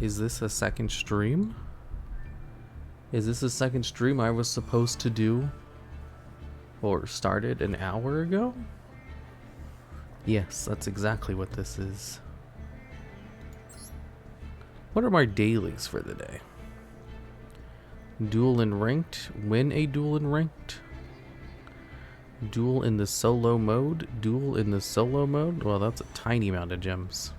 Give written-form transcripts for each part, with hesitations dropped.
Is this a second stream? Is this a second stream I was supposed to do? Or started an hour ago? Yes, that's exactly what this is. What are my dailies for the day? Duel in ranked. Win a duel in ranked. Duel in the solo mode. Duel in the solo mode. Well, that's a tiny amount of gems.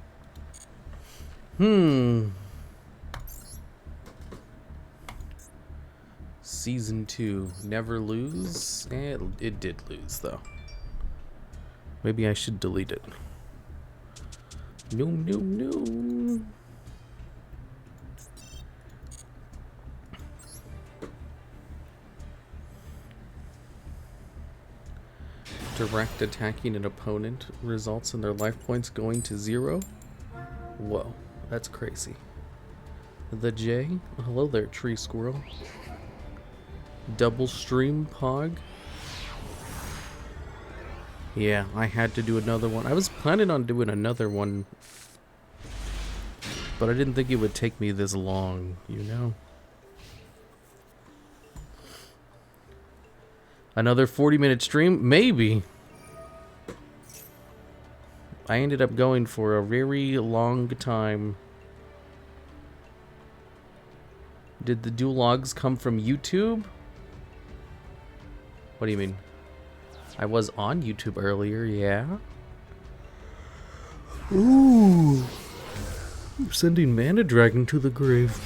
Season 2. Never lose. It did lose, though. Maybe I should delete it. No. Direct attacking an opponent results in their life points going to 0. Whoa, that's crazy. The J. Hello there, tree squirrel. Double stream pog. Yeah, I had to do another one. I was planning on doing another one, but I didn't think it would take me this long, you know? Another 40-minute stream? Maybe. I ended up going for a very long time. Did the DuelLogs come from YouTube? What do you mean? I was on YouTube earlier, yeah? Ooh. I'm sending Mana Dragon to the grave.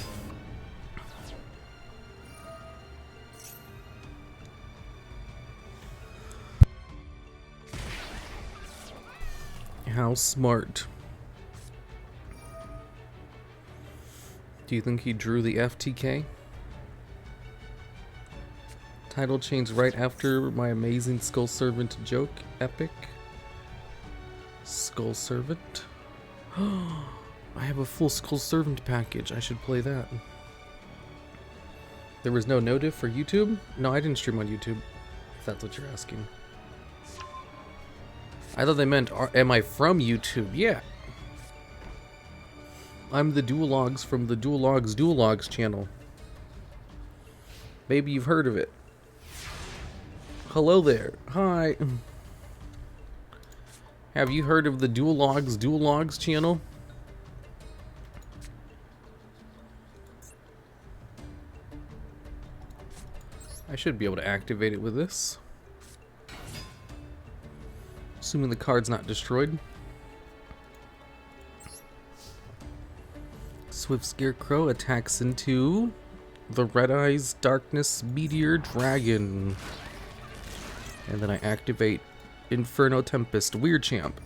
How smart. Do you think he drew the FTK? Title change right after my amazing Skull Servant joke. Epic. Skull Servant. I have a full Skull Servant package. I should play that. There was no notif for YouTube? No, I didn't stream on YouTube, if that's what you're asking. I thought they meant, am I from YouTube? Yeah. I'm the DuelLogs from the DuelLogs channel. Maybe you've heard of it. Hello there. Hi. Have you heard of the DuelLogs channel? I should be able to activate it with this. Assuming the card's not destroyed. Swift Scarecrow attacks into the Red Eyes Darkness Meteor Dragon. And then I activate Inferno Tempest Weird Champ.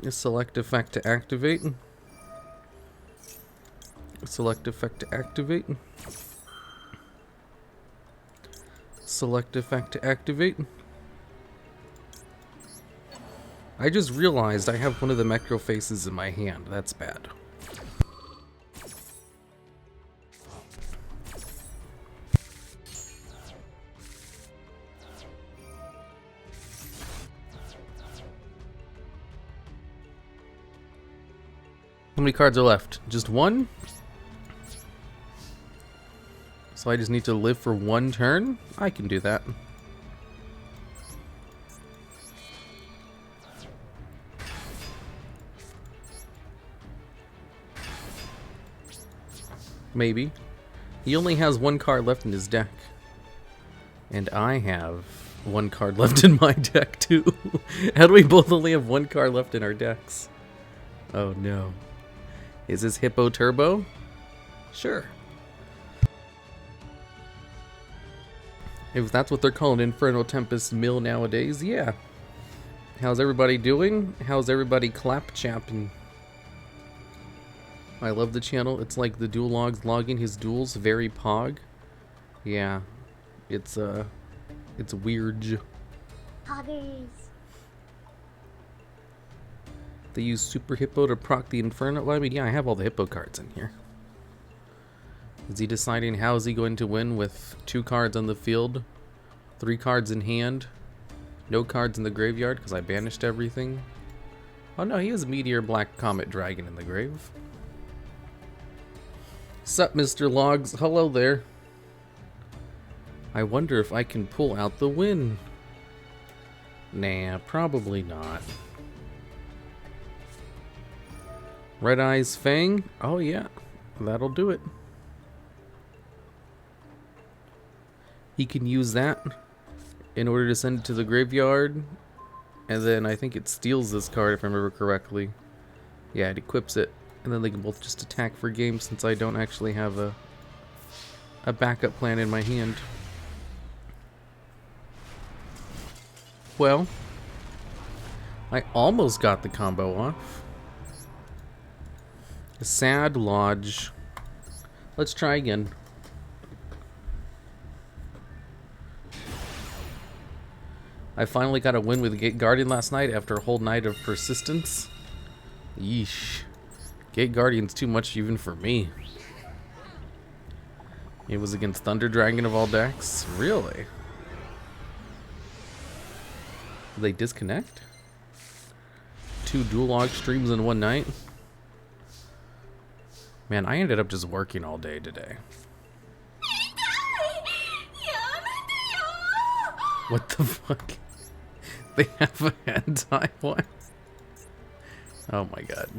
A select effect to activate. A select effect to activate. Select effect to activate. I just realized I have one of the Mecro faces in my hand. That's bad. How many cards are left? Just one? So I just need to live for one turn? I can do that. Maybe. He only has one card left in his deck. And I have one card left in my deck too. How do we both only have one card left in our decks? Oh no. Is this Hippo Turbo? Sure. If that's what they're calling Inferno Tempest mill nowadays, yeah. How's everybody doing? How's everybody clap-chapping? I love the channel. It's like the DuelLogs logging his duels. Very pog. Yeah. It's weird. Poggers. They use Super Hippo to proc the Inferno. Well, I mean, yeah, I have all the Hippo cards in here. Is he deciding how is he going to win with 2 cards on the field, 3 cards in hand, No cards in the graveyard because I banished everything. Oh no, he has Meteor Black Comet Dragon in the grave. Sup, Mr. Logs? Hello there. I wonder if I can pull out the win. Nah, probably not. Red Eyes Fang? Oh yeah, that'll do it. He can use that in order to send it to the graveyard, and then I think it steals this card if I remember correctly. Yeah, it equips it, and then they can both just attack for game since I don't actually have a backup plan in my hand. Well, I almost got the combo off. Sad Lodge. Let's try again. I finally got a win with Gate Guardian last night after a whole night of persistence. Yeesh. Gate Guardian's too much even for me. It was against Thunder Dragon of all decks? Really? Did they disconnect? 2 duel-log streams in one night? Man, I ended up just working all day today. What the fuck? They have a hentai one? Oh my god.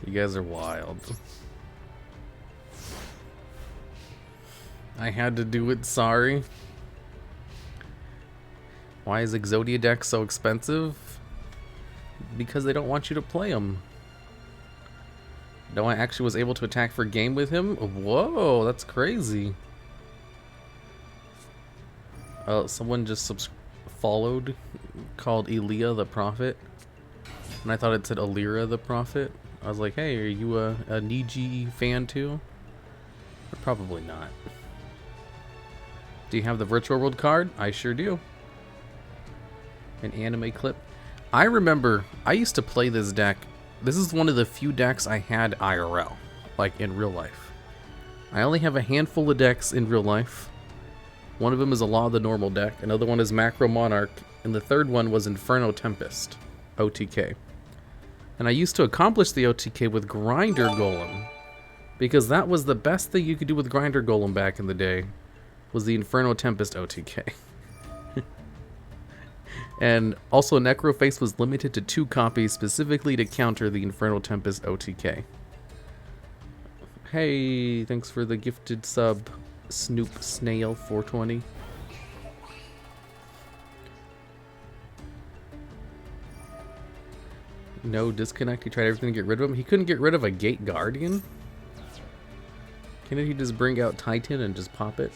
You guys are wild. I had to do it, sorry. Why is Exodia deck so expensive? Because they don't want you to play them. No, I actually was able to attack for game with him? Whoa, that's crazy. Someone just followed called Elia the Prophet. And I thought it said Alira the Prophet. I was like, hey, are you a Niji fan too? But probably not. Do you have the Virtual World card? I sure do. An anime clip. I remember I used to play this deck. This is one of the few decks I had IRL, like in real life. I only have a handful of decks in real life. One of them is a Law of the Normal deck, another one is Macro Monarch, and the third one was Inferno Tempest, OTK. And I used to accomplish the OTK with Grinder Golem, because that was the best thing you could do with Grinder Golem back in the day, was the Inferno Tempest OTK. And also Necroface was limited to 2 copies specifically to counter the Inferno Tempest OTK. Hey, thanks for the gifted sub, Snoop Snail 420. No disconnect, he tried everything to get rid of him. He couldn't get rid of a Gate Guardian? Can't he just bring out Titan and just pop it?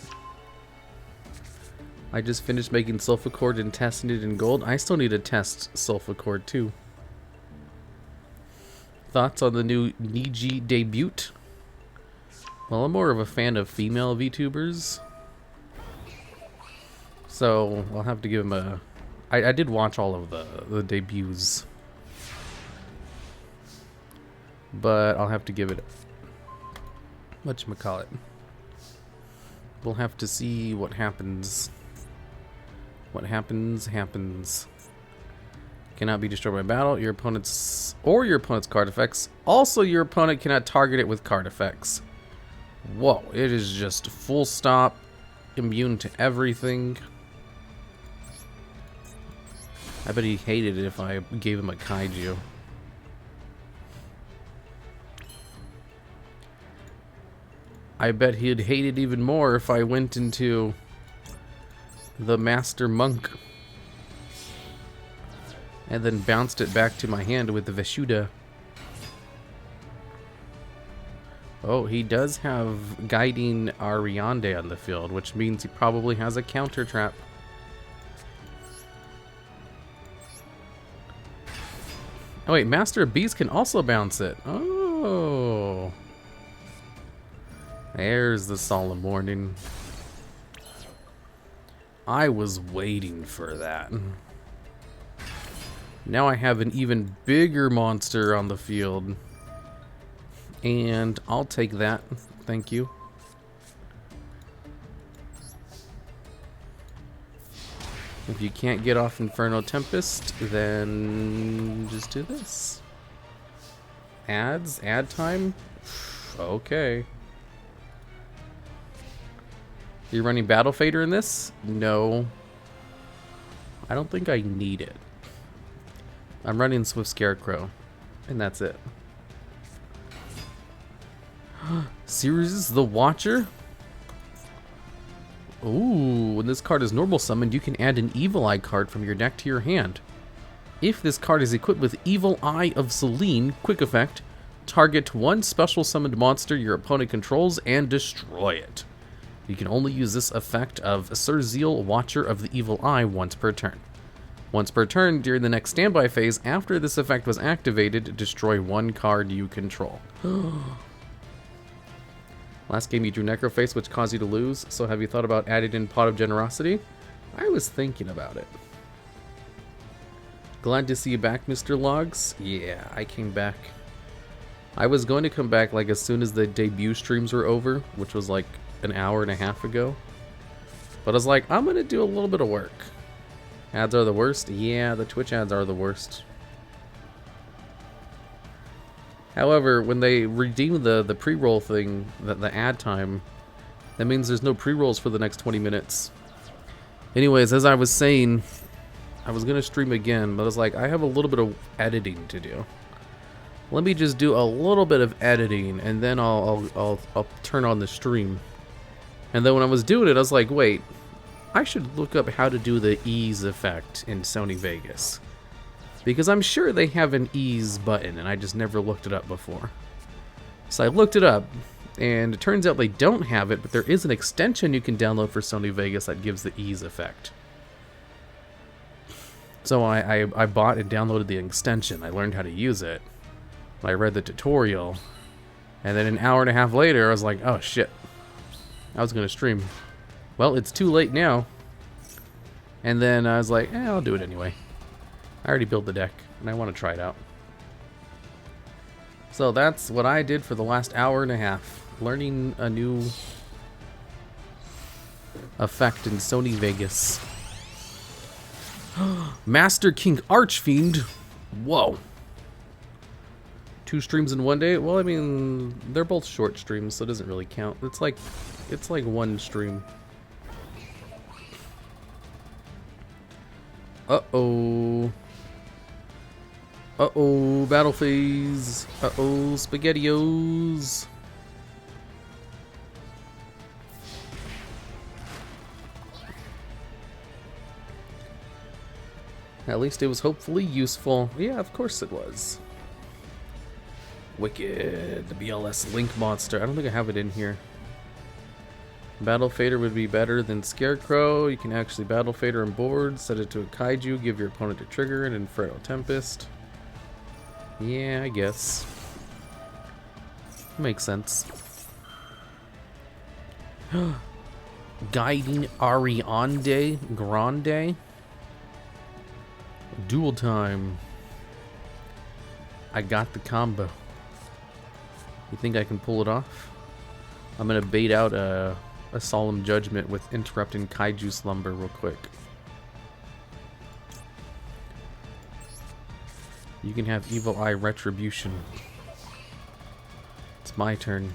I just finished making Sulfacord and testing it in gold. I still need to test Sulfacord too. Thoughts on the new Niji debut? Well, I'm more of a fan of female VTubers. So, I'll have to give him a... I did watch all of the debuts. But I'll have to give it... whatchamacallit. We'll have to see what happens. What happens. Cannot be destroyed by battle. Your opponent's card effects. Also, your opponent cannot target it with card effects. Whoa, it is just full stop, immune to everything. I bet he hated it if I gave him a kaiju. I bet he'd hate it even more if I went into the Master Monk and then bounced it back to my hand with the Veshuda. Oh, he does have Guiding Ariande on the field, which means he probably has a counter trap. Oh wait, Master Beast can also bounce it. Oh. There's the solemn warning. I was waiting for that. Now I have an even bigger monster on the field. And I'll take that. Thank you. If you can't get off Inferno Tempest, then just do this. Ads? Ad time? Okay. You're running Battle Fader in this? No. I don't think I need it. I'm running Swift Scarecrow, and that's it. Series the Watcher? Ooh, when this card is normal summoned, you can add an Evil Eye card from your deck to your hand. If this card is equipped with Evil Eye of Selene, quick effect, target one special summoned monster your opponent controls and destroy it. You can only use this effect of Serzeal, Watcher of the Evil Eye once per turn. Once per turn, during the next standby phase, after this effect was activated, destroy one card you control. Last game you drew Necroface, which caused you to lose, so have you thought about adding in Pot of Generosity? I was thinking about it. Glad to see you back, Mr. Logs. Yeah, I came back. I was going to come back like as soon as the debut streams were over, which was like an hour and a half ago. But I was like, I'm going to do a little bit of work. Ads are the worst? Yeah, the Twitch ads are the worst. However, when they redeem the pre-roll thing, the ad time, that means there's no pre-rolls for the next 20 minutes. Anyways, as I was saying, I was going to stream again, but I was like, I have a little bit of editing to do. Let me just do a little bit of editing, and then I'll turn on the stream. And then when I was doing it, I was like, wait, I should look up how to do the ease effect in Sony Vegas. Because I'm sure they have an ease button, and I just never looked it up before. So I looked it up, and it turns out they don't have it, but there is an extension you can download for Sony Vegas that gives the ease effect. So I bought and downloaded the extension. I learned how to use it. I read the tutorial, and then an hour and a half later, I was like, oh shit, I was going to stream. Well, it's too late now. And then I was like, I'll do it anyway. I already built the deck, and I want to try it out. So that's what I did for the last hour and a half. Learning a new effect in Sony Vegas. Master King Archfiend. Whoa. 2 streams in one day? Well, I mean, they're both short streams, so it doesn't really count. It's like 1 stream. Uh-oh. Uh-oh, battle phase. Uh-oh, SpaghettiOs. At least it was hopefully useful. Yeah, of course it was. Wicked, the BLS Link monster. I don't think I have it in here. Battle Fader would be better than Scarecrow. You can actually Battle Fader on board, set it to a Kaiju, give your opponent a trigger, and Inferno Tempest. Yeah, I guess. Makes sense. Guiding Ariande Grande. Duel time. I got the combo. You think I can pull it off? I'm gonna bait out a Solemn Judgment with Interrupting Kaiju Slumber real quick. You can have Evil Eye Retribution. It's my turn.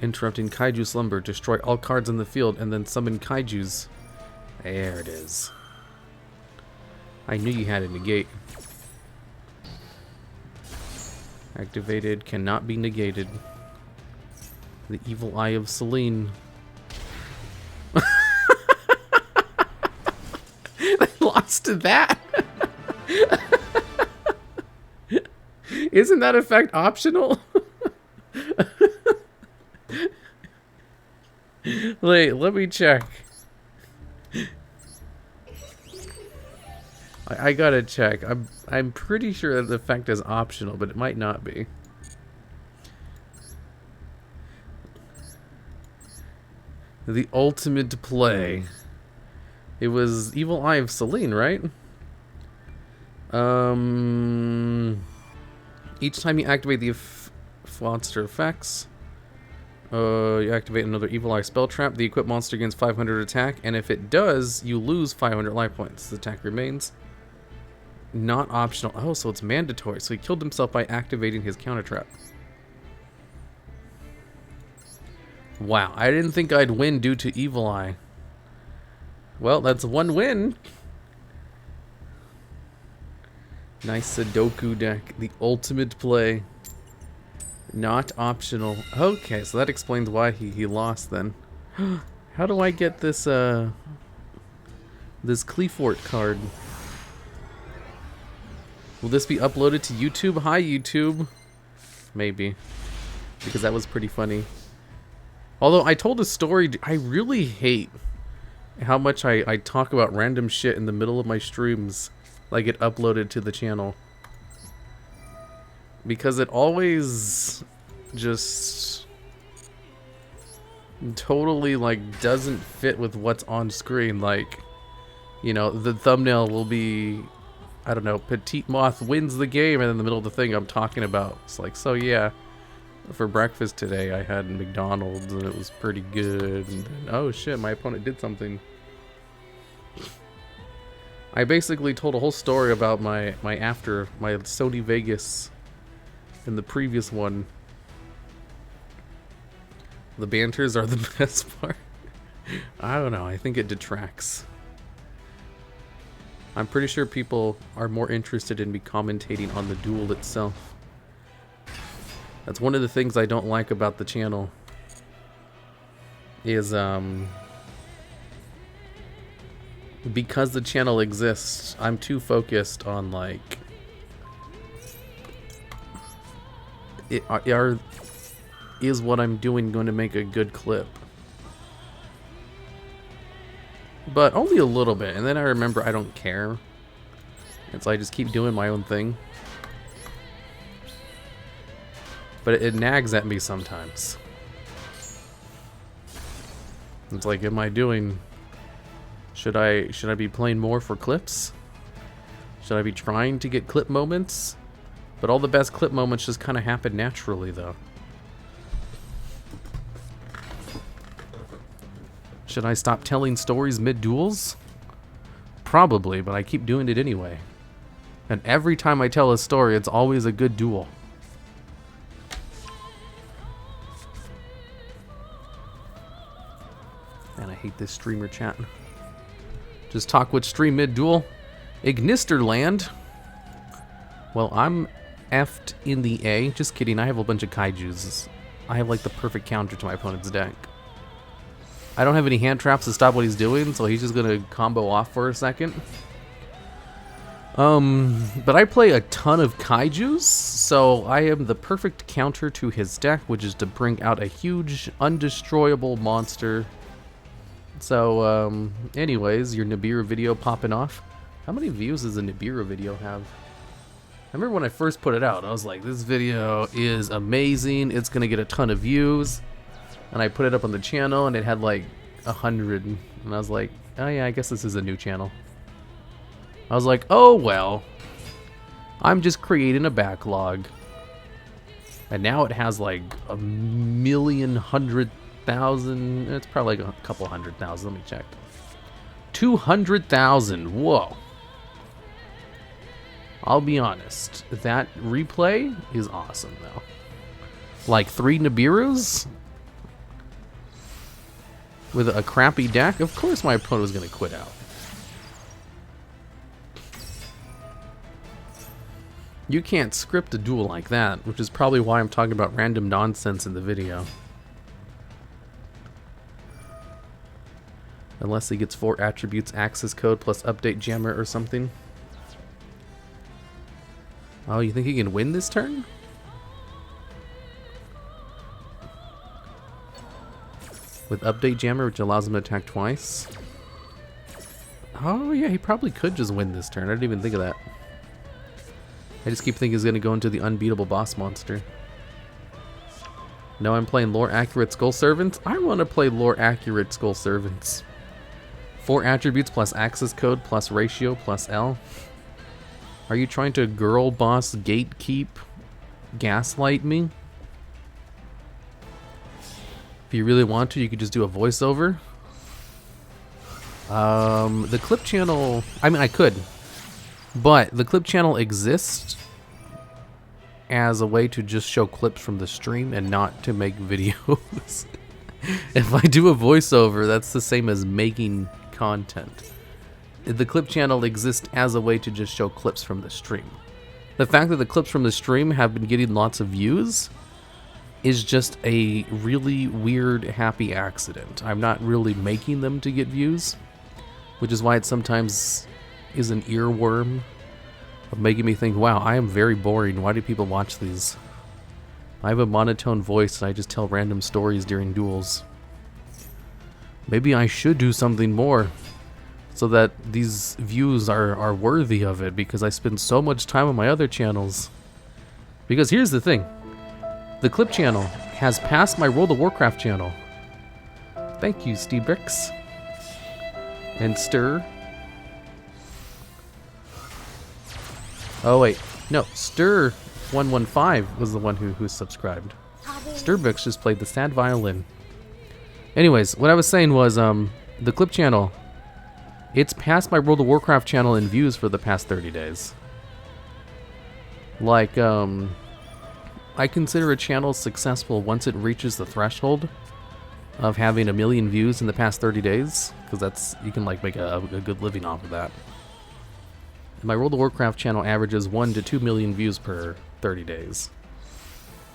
Interrupting Kaiju Slumber. Destroy all cards in the field and then summon Kaijus. There it is. I knew you had a negate. Activated, cannot be negated. The Evil Eye of Selene. They lost to that. Isn't that effect optional? Wait, let me check. I gotta check. I'm pretty sure that the effect is optional, but it might not be. The ultimate play. It was Evil Eye of Selene, right? Each time you activate the monster effects, You activate another Evil Eye spell trap. The equipped monster gains 500 attack, and if it does, you lose 500 life points. The attack remains. Not optional. Oh, so it's mandatory. So he killed himself by activating his counter trap. Wow, I didn't think I'd win due to Evil Eye. Well, that's one win. Nice Sudoku deck. The ultimate play. Not optional. Okay, so that explains why he lost then. How do I get this this Cleafort card? Will this be uploaded to YouTube? Hi, YouTube. Maybe. Because that was pretty funny. Although I told a story, I really hate how much I talk about random shit in the middle of my streams. Like it uploaded to the channel. Because it always just totally like doesn't fit with what's on screen. Like, you know, the thumbnail will be, I don't know, Petite Moth wins the game, and in the middle of the thing I'm talking about, it's like, so yeah, for breakfast today I had McDonald's and it was pretty good, and then, oh shit, my opponent did something. I basically told a whole story about my Sony Vegas in the previous one. The banters are the best part. I don't know, I think it detracts. I'm pretty sure people are more interested in me commentating on the duel itself. That's one of the things I don't like about the channel. Is because the channel exists, I'm too focused on like is what I'm doing going to make a good clip? But only a little bit, and then I remember I don't care. And so I just keep doing my own thing. But it nags at me sometimes. It's like, am I doing... Should I be playing more for clips? Should I be trying to get clip moments? But all the best clip moments just kind of happen naturally, though. Should I stop telling stories mid-duels? Probably, but I keep doing it anyway. And every time I tell a story, it's always a good duel. Man, I hate this streamer chat. Just talk with stream mid-duel. Ignisterland. Well, I'm effed in the A. Just kidding, I have a bunch of kaijus. I have like the perfect counter to my opponent's deck. I don't have any hand traps to stop what he's doing, so he's just gonna combo off for a second. But I play a ton of kaijus, so I am the perfect counter to his deck, which is to bring out a huge, undestroyable monster. So, anyways, your Nibiru video popping off. How many views does a Nibiru video have? I remember when I first put it out, I was like, this video is amazing, it's gonna get a ton of views. And I put it up on the channel, and it had like 100. And I was like, oh yeah, I guess this is a new channel. I was like, oh well. I'm just creating a backlog. And now it has like 1,100,000. It's probably like a couple 100,000. Let me check. 200,000. Whoa. I'll be honest. That replay is awesome, though. Like 3 Nibirus? With a crappy deck? Of course my opponent was going to quit out. You can't script a duel like that, which is probably why I'm talking about random nonsense in the video. Unless he gets 4 attributes, access code, plus update jammer or something. Oh, you think he can win this turn? With update jammer, which allows him to attack twice. Oh yeah, he probably could just win this turn. I didn't even think of that. I just keep thinking he's going to go into the unbeatable boss monster. No, I'm playing lore accurate Skull Servants. I want to play lore accurate Skull Servants. 4 attributes plus access code plus ratio plus L. Are you trying to girl boss gatekeep gaslight me? If you really want to, you could just do a voiceover. The clip channel, I mean, I could, but the clip channel exists as a way to just show clips from the stream and not to make videos. If I do a voiceover, that's the same as making content. The clip channel exists as a way to just show clips from the stream. The fact that the clips from the stream have been getting lots of views is just a really weird, happy accident. I'm not really making them to get views, which is why it sometimes is an earworm of making me think, wow, I am very boring. Why do people watch these? I have a monotone voice and I just tell random stories during duels. Maybe I should do something more so that these views are worthy of it, because I spend so much time on my other channels. Because here's the thing. The clip channel has passed my World of Warcraft channel. Thank you, Steebrix. And Stir. Oh wait, no, Stir115 was the one who subscribed. Stirbrix just played the sad violin. Anyways, what I was saying was, the clip channel, it's passed my World of Warcraft channel in views for the past 30 days. Like, I consider a channel successful once it reaches the threshold of having 1 million views in the past 30 days, because that's, you can like make a good living off of that. My World of Warcraft channel averages 1 to 2 million views per 30 days.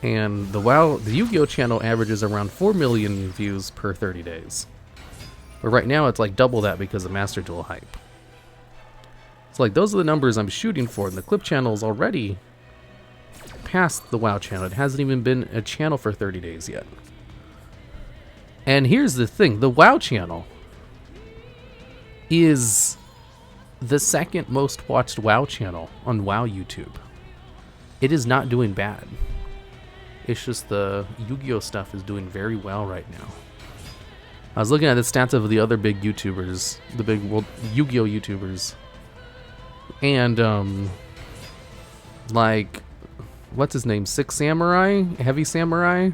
And the Yu-Gi-Oh channel averages around 4 million views per 30 days. But right now it's like double that because of Master Duel hype. So like those are the numbers I'm shooting for, and the clip channel is already past the WoW channel. It hasn't even been a channel for 30 days yet. And here's the thing, the WoW channel is the second most watched WoW channel on WoW YouTube. It is not doing bad. It's just the Yu-Gi-Oh stuff is doing very well right now. I was looking at the stats of the other big YouTubers, the big Yu-Gi-Oh YouTubers. And, like, what's his name? Six Samurai? Heavy Samurai?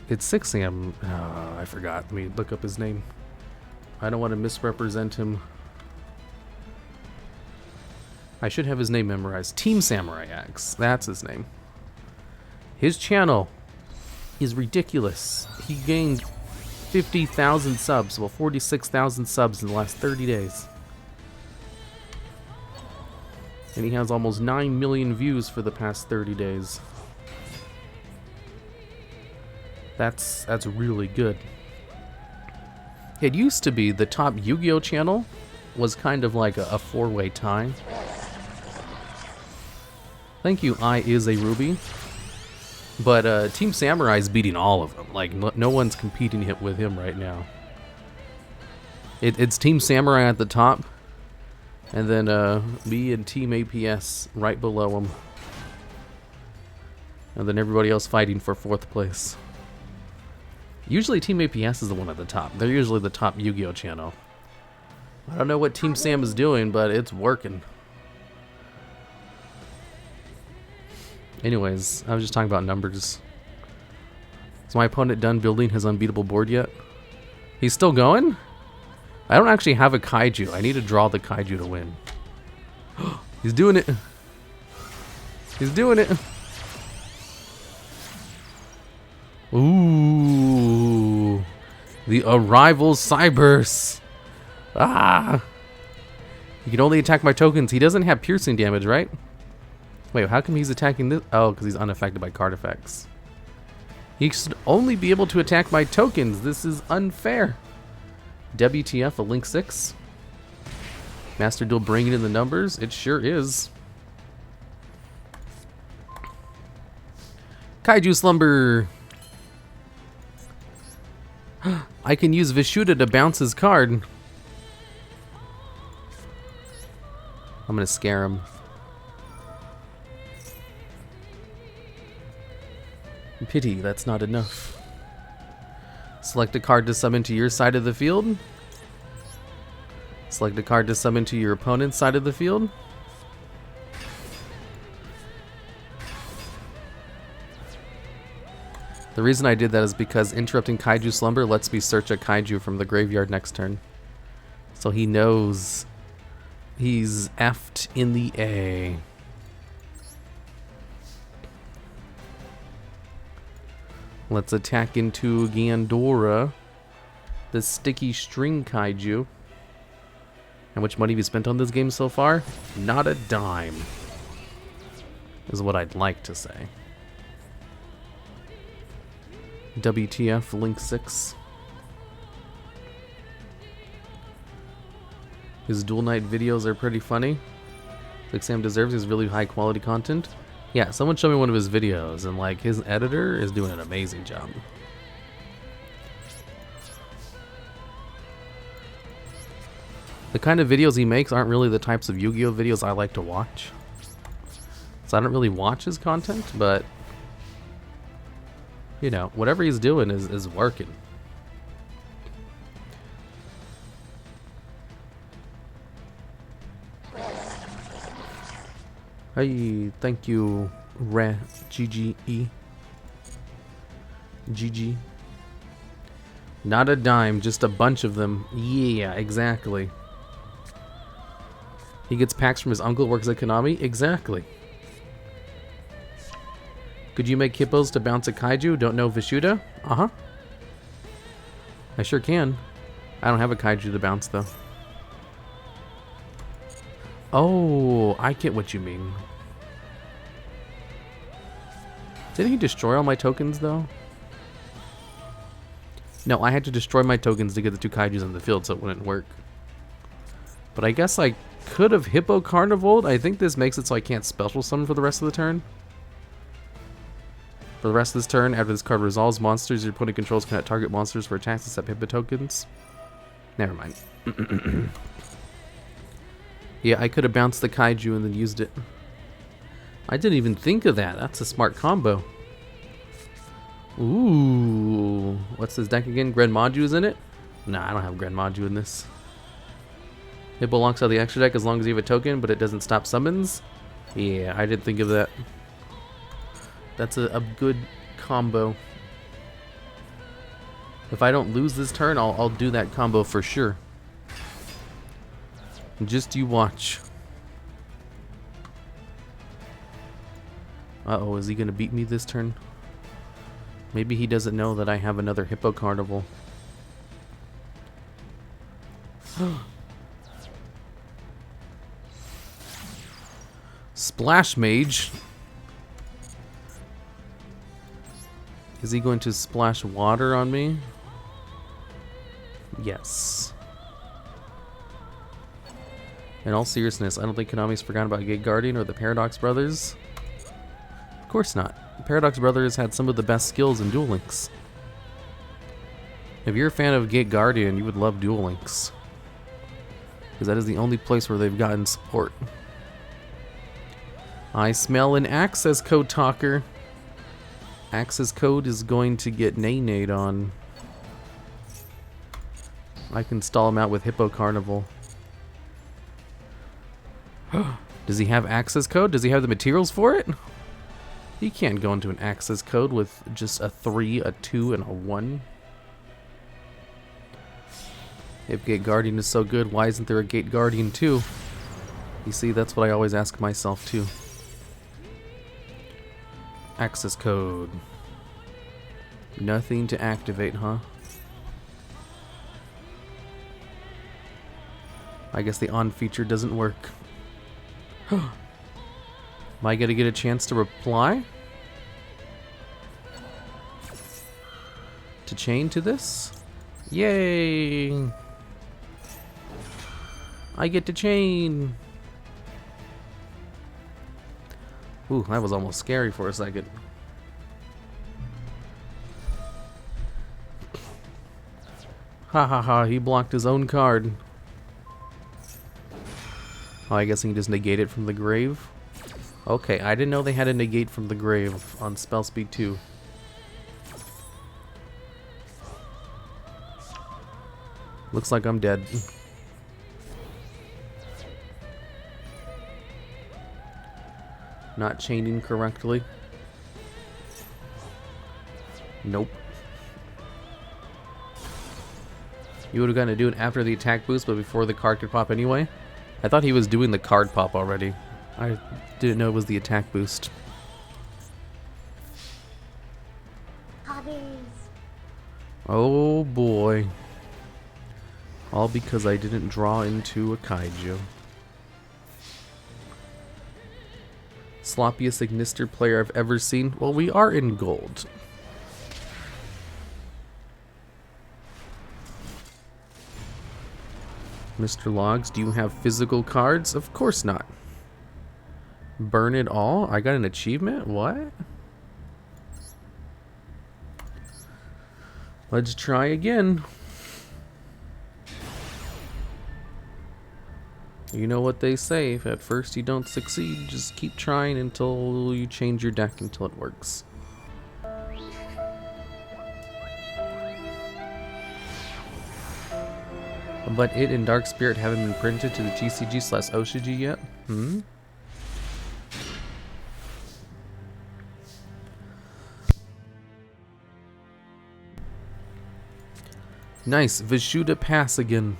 It's Six Sam. Oh, I forgot. Let me look up his name. I don't want to misrepresent him. I should have his name memorized. Team Samurai X. That's his name. His channel is ridiculous. He gained 50,000 subs, well 46,000 subs in the last 30 days. And he has almost 9 million views for the past 30 days. That's really good. It used to be the top Yu-Gi-Oh channel was kind of like a four-way tie. Thank you, I is a Ruby. But Team Samurai is beating all of them. Like, no one's competing with him right now. It's Team Samurai at the top. And then me and Team APS right below him. And then everybody else fighting for 4th place. Usually Team APS is the one at the top. They're usually the top Yu-Gi-Oh channel. I don't know what Team Sam is doing, but it's working. Anyways, I was just talking about numbers. Is my opponent done building his unbeatable board yet? He's still going? I don't actually have a kaiju. I need to draw the kaiju to win. He's doing it. He's doing it. Ooh. The Arrival Cyburst. Ah. He can only attack my tokens. He doesn't have piercing damage, right? Wait, how come he's attacking this? Oh, because he's unaffected by card effects. He should only be able to attack my tokens. This is unfair. WTF, a Link 6? Master Duel bringing in the numbers? It sure is. Kaiju Slumber. I can use Vishuddha to bounce his card. I'm gonna scare him. Pity, that's not enough. Select a card to summon to your side of the field. Select a card to summon to your opponent's side of the field. The reason I did that is because interrupting Kaiju Slumber lets me search a Kaiju from the graveyard next turn. So he knows he's effed in the A. Let's attack into Gandora, the sticky string Kaiju. How much money have you spent on this game so far? Not a dime, is what I'd like to say. WTF, Link 6. His Duel Night videos are pretty funny. Like Sam deserves his really high quality content. Yeah, someone showed me one of his videos, and like his editor is doing an amazing job. The kind of videos he makes aren't really the types of Yu-Gi-Oh videos I like to watch. So I don't really watch his content, but you know, whatever he's doing is working. Hey, thank you, GGE. GG. Not a dime, just a bunch of them. Yeah, exactly. He gets packs from his uncle, works at Konami? Exactly. Could you make hippos to bounce a kaiju? Don't know Vishuda? Uh-huh. I sure can. I don't have a kaiju to bounce, though. Oh, I get what you mean. Didn't he destroy all my tokens, though? No, I had to destroy my tokens to get the two kaijus in the field, so it wouldn't work. But I guess I could have Hippo Carnivaled. I think this makes it so I can't special summon for the rest of the turn. For the rest of this turn, after this card resolves, monsters your opponent controls cannot target monsters for attacks except Hippo tokens. Never mind. Yeah, I could have bounced the kaiju and then used it. I didn't even think of that. That's a smart combo. Ooh. What's this deck again? Grenmaju's in it? Nah, I don't have Grenmaju in this. It belongs to the extra deck as long as you have a token, but it doesn't stop summons? Yeah, I didn't think of that. That's a good combo. If I don't lose this turn, I'll do that combo for sure. Just you watch. Uh-oh, is he gonna beat me this turn? Maybe he doesn't know that I have another Hippo Carnival. Splash Mage. Is he going to splash water on me? Yes. In all seriousness, I don't think Konami's forgotten about Gate Guardian or the Paradox Brothers. Of course not. The Paradox Brothers had some of the best skills in Duel Links. If you're a fan of Gate Guardian, you would love Duel Links. Because that is the only place where they've gotten support. I smell an access code talker. Access code is going to get nay-nayed on. I can stall him out with Hippo Carnival. Does he have access code? Does he have the materials for it? He can't go into an access code with just a 3, a 2, and a 1. If Gate Guardian is so good, why isn't there a Gate Guardian 2? You see, that's what I always ask myself too. Access code. Nothing to activate, huh? I guess the on feature doesn't work. Am I gonna get a chance to reply? To chain to this? Yay! I get to chain! Ooh, that was almost scary for a second. Ha ha ha, he blocked his own card. Oh, I guess he can just negate it from the grave? Okay, I didn't know they had a negate from the grave on Spell Speed 2. Looks like I'm dead. Not chaining correctly. Nope. You would have gotten to do it after the attack boost, but before the card could pop anyway? I thought he was doing the card pop already. I didn't know it was the attack boost. Hobbies. Oh boy. All because I didn't draw into a kaiju. Sloppiest Ignister player I've ever seen. Well, we are in gold. Mr. Logs, do you have physical cards? Of course not. Burn it all? I got an achievement? What? Let's try again. You know what they say, if at first you don't succeed, just keep trying until you change your deck until it works. But it and Dark Spirit haven't been printed to the TCG/OCG yet? Nice, Vishuddha pass again.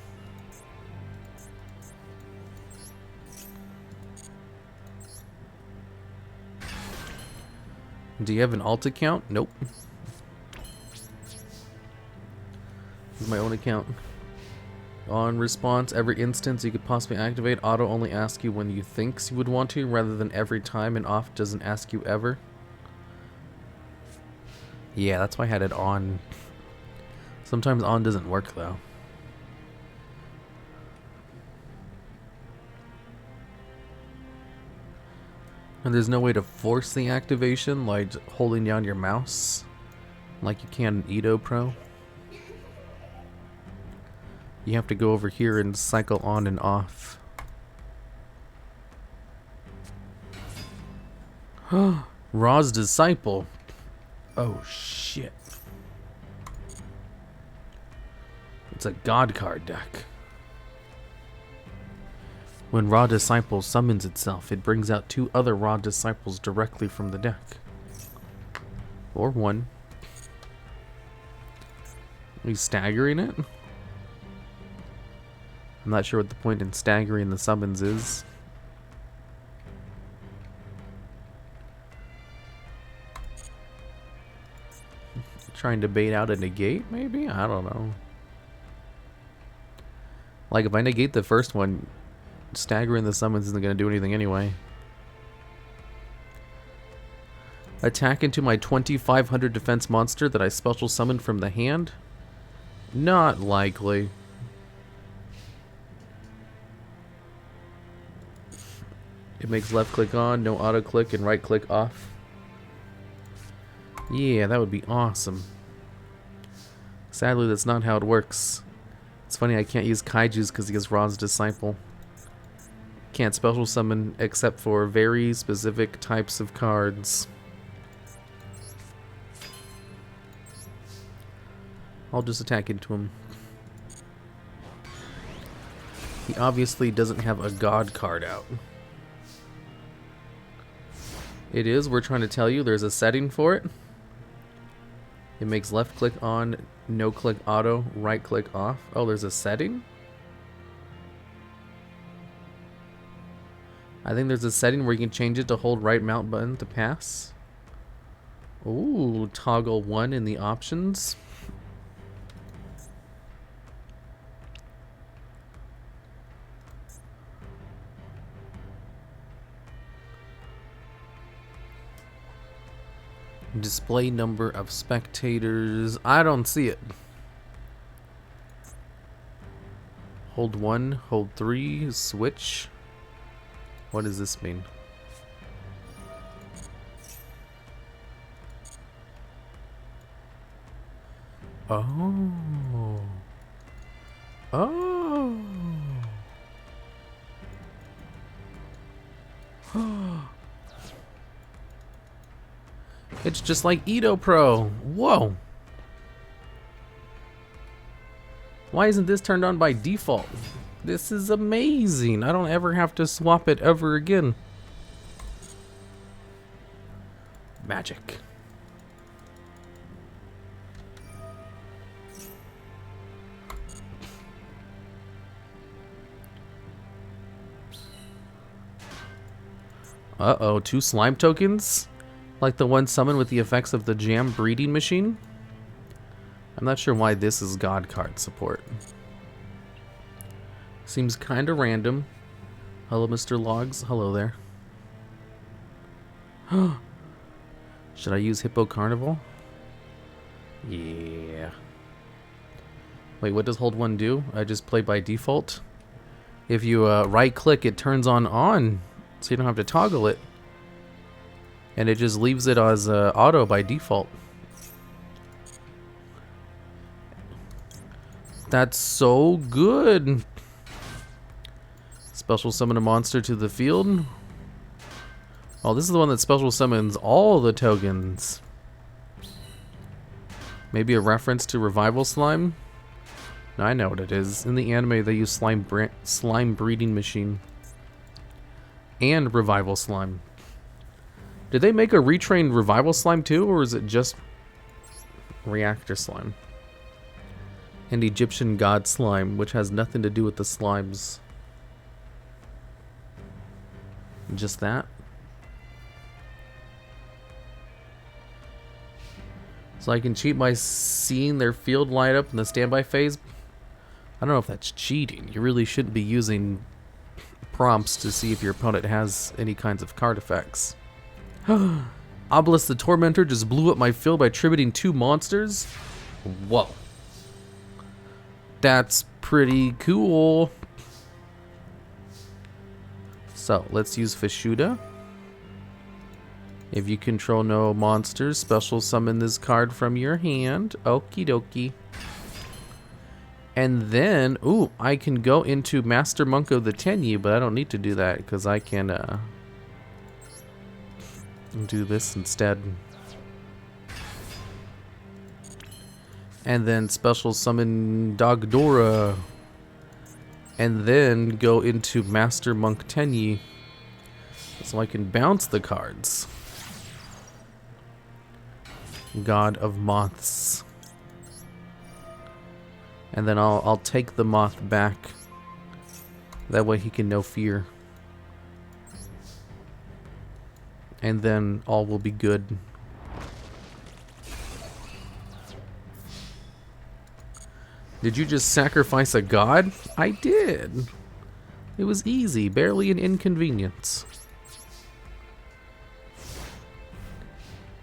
Do you have an alt account? Nope. This is my own account. On response, every instance you could possibly activate, auto only asks you when you think you would want to, rather than every time, and off doesn't ask you ever. Yeah, that's why I had it on. Sometimes on doesn't work though. And there's no way to force the activation, like holding down your mouse, like you can in Edo Pro. You have to go over here and cycle on and off. Ra's Disciple. Oh shit. It's a God card deck. When Ra Disciple summons itself, it brings out 2 other Ra Disciples directly from the deck. Or 1. He's staggering it? I'm not sure what the point in staggering the summons is. Trying to bait out a negate, maybe? I don't know. Like, if I negate the first one, staggering the summons isn't going to do anything anyway. Attack into my 2500 defense monster that I special summoned from the hand? Not likely. It makes left click on, no auto click, and right click off. Yeah, that would be awesome. Sadly, that's not how it works. It's funny, I can't use Kaijus because he has Ra's Disciple. Can't special summon except for very specific types of cards. I'll just attack into him. He obviously doesn't have a God card out. It is, we're trying to tell you, there's a setting for it. It makes left click on, no click auto, right click off. Oh, there's a setting? I think there's a setting where you can change it to hold right mount button to pass. Ooh, toggle 1 in the options. Display number of spectators. I don't see it. Hold 1, hold 3, switch. What does this mean? Oh. Oh. It's just like Edo Pro. Whoa. Why isn't this turned on by default? This is amazing. I don't ever have to swap it ever again. Magic. Uh-oh, 2 slime tokens? Like the one summoned with the effects of the jam breeding machine? I'm not sure why this is God card support. Seems kind of random. Hello, Mr. Logs. Hello there. Should I use Hippo Carnival? Yeah. Wait, what does hold 1 do? I just play by default? If you right click, it turns on, so you don't have to toggle it. And it just leaves it as auto by default. That's so good. Special summon a monster to the field. Oh, this is the one that special summons all the tokens. Maybe a reference to Revival Slime? No, I know what it is. In the anime, they use slime breeding machine. And Revival Slime. Did they make a retrained Revival Slime too, or is it just Reactor Slime? And Egyptian God Slime, which has nothing to do with the slimes. Just that. So I can cheat by seeing their field light up in the standby phase. I don't know if that's cheating. You really shouldn't be using prompts to see if your opponent has any kinds of card effects. Obelisk the Tormentor just blew up my field by tributing 2 monsters. Whoa. That's pretty cool. So, let's use Fishuda. If you control no monsters, special summon this card from your hand. Okie dokie. And then, ooh, I can go into Master Monko the Tenyi, but I don't need to do that because I can do this instead. And then special summon Dogdora. And then go into Master Monk Tenyi. So I can bounce the cards. God of Moths. And then I'll take the moth back. That way he can know fear. And then all will be good. Did you just sacrifice a god? I did. It was easy, barely an inconvenience.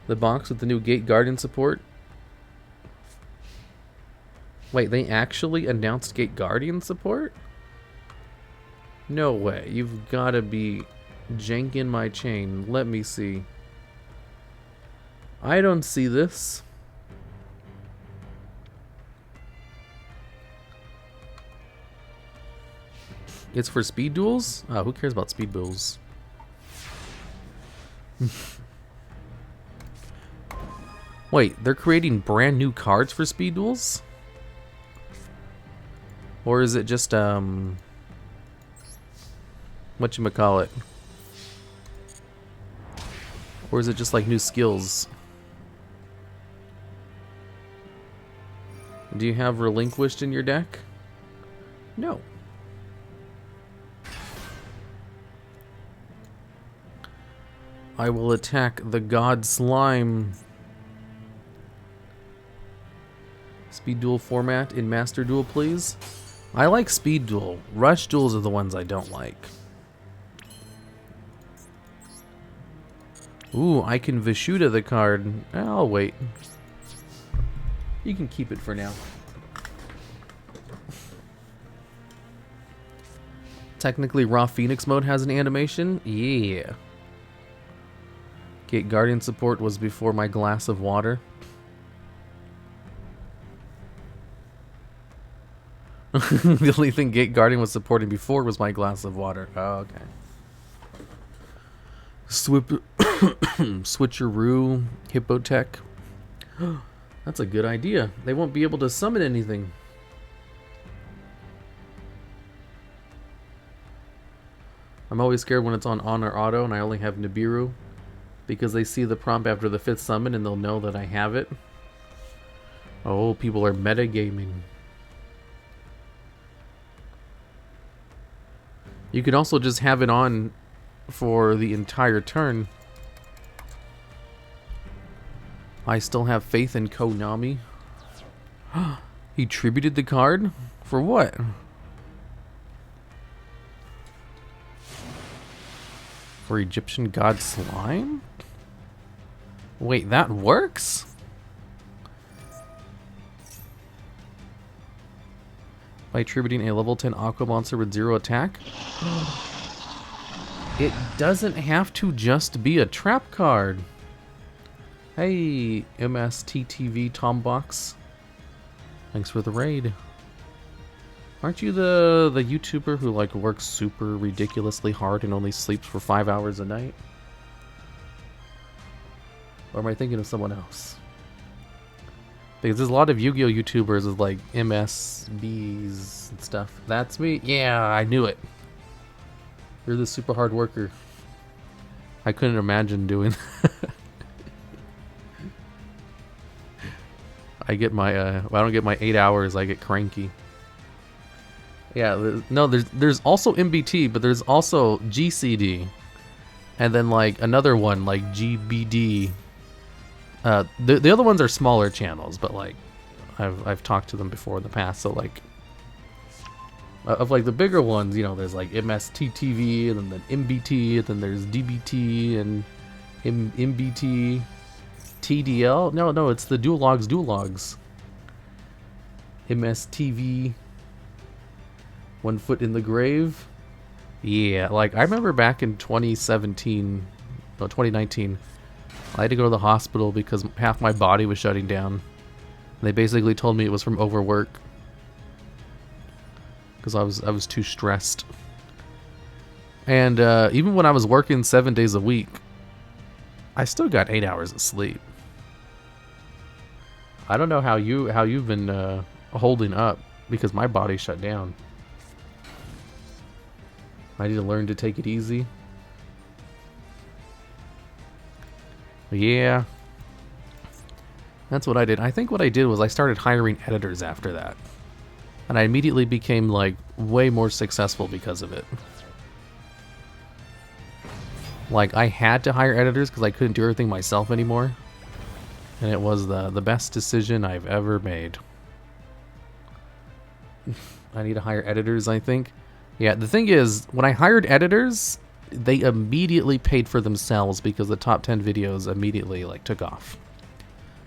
The box with the new Gate Guardian support. Wait, they actually announced Gate Guardian support? No way. You've got to be janking my chain. Let me see. I don't see this. It's for speed duels? Oh, who cares about speed duels? Wait, they're creating brand new cards for speed duels? Or is it just, whatchamacallit? Or is it just like new skills? Do you have Relinquished in your deck? No. I will attack the God Slime. Speed Duel format in Master Duel, please. I like Speed Duel. Rush Duels are the ones I don't like. Ooh, I can Vishuda the card. I'll wait. You can keep it for now. Technically, Raw Phoenix mode has an animation. Yeah. Gate Guardian support was before my glass of water. The only thing Gate Guardian was supporting before was my glass of water. Oh, okay. Switcheroo, Hippotech. That's a good idea. They won't be able to summon anything. I'm always scared when it's on or auto and I only have Nibiru, because they see the prompt after the 5th summon and they'll know that I have it. Oh, people are metagaming. You could also just have it on for the entire turn. I still have faith in Konami. He tributed the card? For what? For Egyptian God Slime? Wait, that works? By tributing a level 10 Aqua monster with 0 attack? It doesn't have to just be a trap card. Hey, MSTTV Tombox. Thanks for the raid. Aren't you the YouTuber who like works super ridiculously hard and only sleeps for 5 hours a night? Or am I thinking of someone else? Because there's a lot of Yu-Gi-Oh YouTubers with like MSBs and stuff. That's me? Yeah, I knew it. You're the super hard worker. I couldn't imagine doing that. I get my if I don't get my 8 hours, I get cranky. Yeah, no, there's also MBT, but there's also GCD, and then like another one like GBD. The other ones are smaller channels, but like I've talked to them before in the past. So like of like the bigger ones, you know, there's like MSTTV, and then MBT, and then there's DBT and MBT. TDL? No, it's the duel-logs. MSTV. 1 foot in the grave. Yeah, like I remember back in 2019, I had to go to the hospital because half my body was shutting down. And they basically told me it was from overwork. Because I was too stressed. And even when I was working 7 days a week, I still got 8 hours of sleep. I don't know how you've been holding up, because my body shut down. I need to learn to take it easy. Yeah. That's what I did. I think what I did was I started hiring editors after that. And I immediately became like way more successful because of it. Like I had to hire editors because I couldn't do everything myself anymore. And it was the best decision I've ever made. I need to hire editors, I think. Yeah, the thing is, when I hired editors, they immediately paid for themselves because the top 10 videos immediately like took off.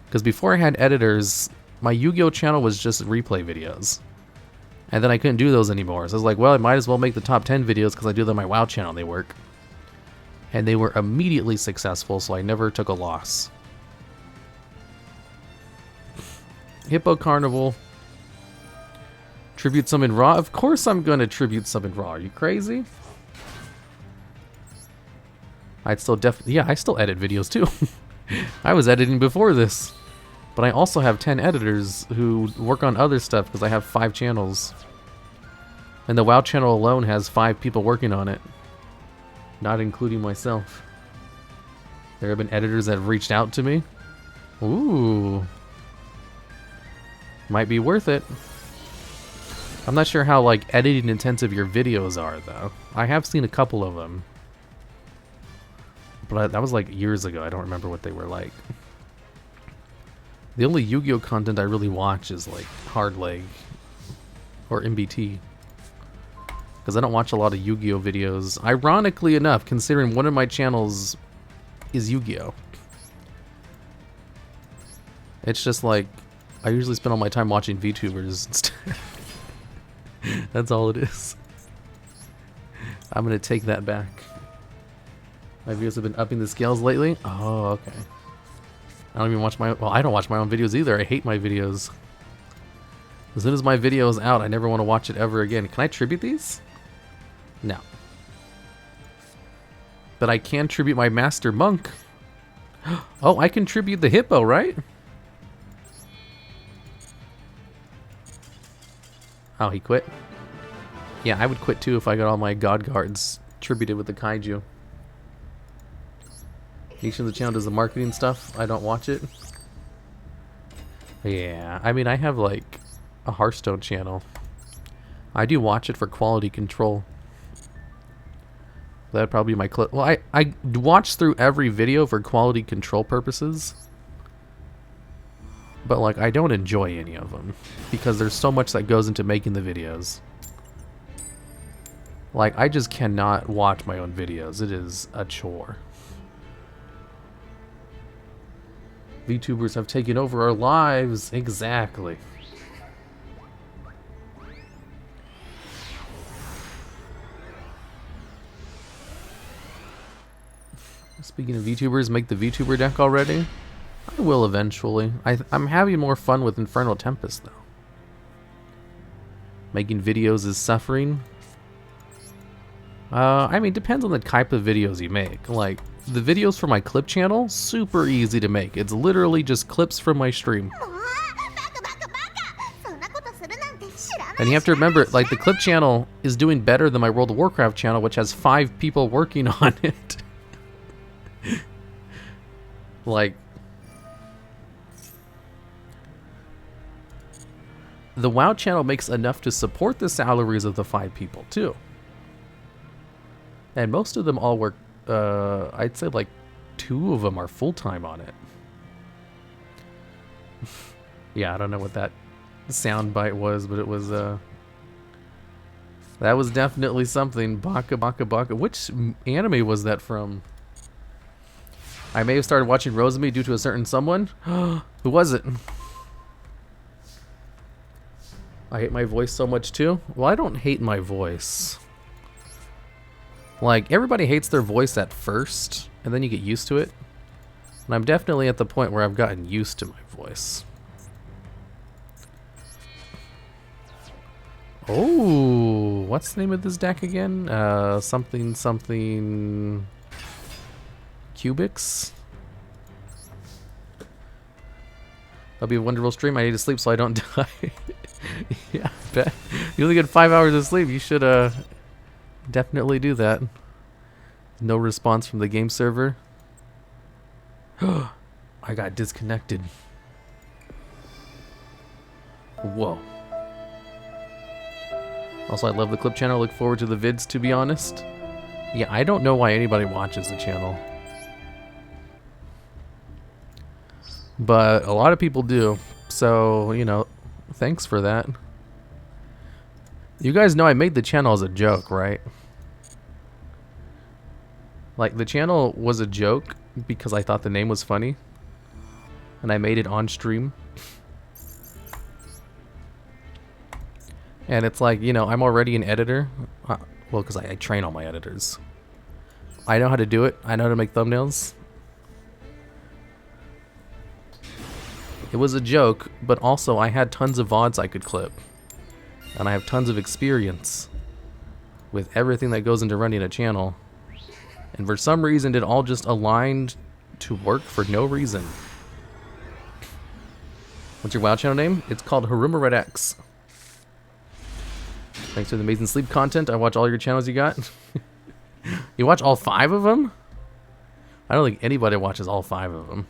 Because before I had editors, my Yu-Gi-Oh channel was just replay videos. And then I couldn't do those anymore. So I was like, well, I might as well make the top 10 videos because I do them on my WoW channel, they work. And they were immediately successful, so I never took a loss. Hippo Carnival. Tribute summon Raw? Of course I'm gonna tribute summon Raw. Are you crazy? I'd still yeah, I still edit videos too. I was editing before this. But I also have 10 editors who work on other stuff because I have 5 channels. And the WoW channel alone has 5 people working on it. Not including myself. There have been editors that have reached out to me. Ooh. Might be worth it. I'm not sure how like editing intensive your videos are though. I have seen a couple of them. But that was like years ago. I don't remember what they were like. The only Yu-Gi-Oh content I really watch is like Hard Leg or MBT. Because I don't watch a lot of Yu-Gi-Oh videos. Ironically enough, considering one of my channels is Yu-Gi-Oh. It's just like, I usually spend all my time watching VTubers instead. That's all it is. I'm going to take that back. My videos have been upping the scales lately? Oh, okay. I don't even watch my... Well, I don't watch my own videos either. I hate my videos. As soon as my video is out, I never want to watch it ever again. Can I tribute these? No. But I can tribute my Master Monk. Oh, I can tribute the Hippo, right? Oh, he quit? Yeah, I would quit too if I got all my God Guards tributed with the Kaiju. Each of the channel does the marketing stuff. I don't watch it. Yeah, I mean, I have like a Hearthstone channel. I do watch it for quality control. That'd probably be my clip. Well, I watch through every video for quality control purposes. But, like, I don't enjoy any of them. Because there's so much that goes into making the videos. Like, I just cannot watch my own videos. It is a chore. VTubers have taken over our lives. Exactly. Speaking of VTubers, make the VTuber deck already? I will eventually. I'm having more fun with Inferno Tempest, though. Making videos is suffering. I mean, depends on the type of videos you make. Like, the videos for my clip channel, super easy to make. It's literally just clips from my stream. And you have to remember, like, the clip channel is doing better than my World of Warcraft channel, which has 5 people working on it. Like, the WoW channel makes enough to support the salaries of the 5 people, too. And most of them all work, I'd say like 2 of them are full-time on it. Yeah, I don't know what that sound bite was, but it was, that was definitely something. Baka Baka Baka. Which anime was that from? I may have started watching Rosemi due to a certain someone. Who was it? I hate my voice so much too. Well, I don't hate my voice. Like, everybody hates their voice at first, and then you get used to it. And I'm definitely at the point where I've gotten used to my voice. Oh, what's the name of this deck again? Something... Cubics? That'll be a wonderful stream. I need to sleep so I don't die. Yeah, I bet. You only get 5 hours of sleep. You should definitely do that. No response from the game server. I got disconnected. Whoa. Also, I love the clip channel. Look forward to the vids, to be honest. Yeah, I don't know why anybody watches the channel. But a lot of people do. So, you know, thanks for that. You guys know I made the channel as a joke, right? Like, the channel was a joke because I thought the name was funny. And I made it on stream. And it's like, you know, I'm already an editor. Well, because I train all my editors. I know how to do it. I know how to make thumbnails. It was a joke, but also I had tons of VODs I could clip. And I have tons of experience with everything that goes into running a channel. And for some reason, it all just aligned to work for no reason. What's your WoW channel name? It's called Haruma Red X. Thanks for the amazing sleep content. I watch all your channels you got. You watch all 5 of them? I don't think anybody watches all 5 of them.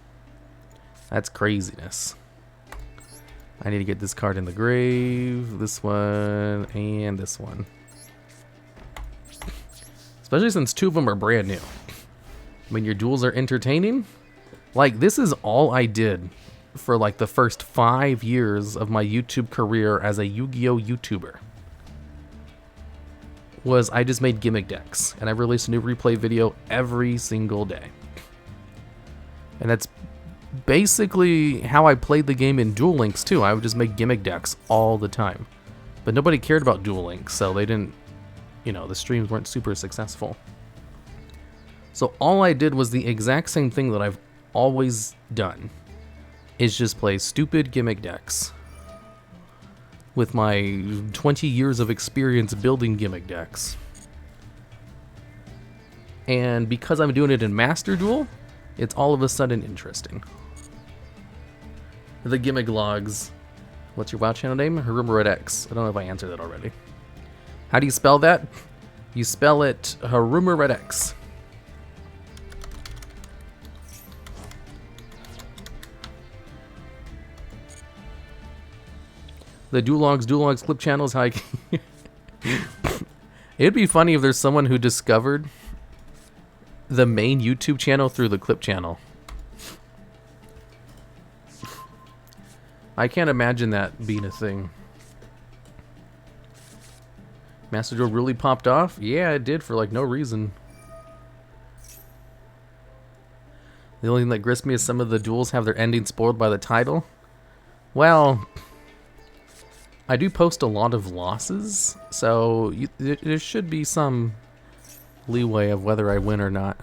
That's craziness. I need to get this card in the grave, this one, and this one. Especially since 2 of them are brand new. I mean, your duels are entertaining. Like, this is all I did for like the first 5 years of my YouTube career as a Yu-Gi-Oh YouTuber. Was I just made gimmick decks, and I released a new replay video every single day. And that's basically how I played the game in Duel Links too. I would just make gimmick decks all the time. But nobody cared about Duel Links, so they didn't, you know, the streams weren't super successful. So all I did was the exact same thing that I've always done, is just play stupid gimmick decks. With my 20 years of experience building gimmick decks. And because I'm doing it in Master Duel, it's all of a sudden interesting. The Gimmick Logs. What's your WoW channel name? Haruma Red X. I don't know if I answered that already. How do you spell that? You spell it Haruma Red X. The DuelLogs clip channel is how I can... It'd be funny if there's someone who discovered the main YouTube channel through the clip channel. I can't imagine that being a thing. Master Duel really popped off? Yeah, it did for like no reason. The only thing that grits me is some of the duels have their ending spoiled by the title. Well, I do post a lot of losses, so there should be some leeway of whether I win or not.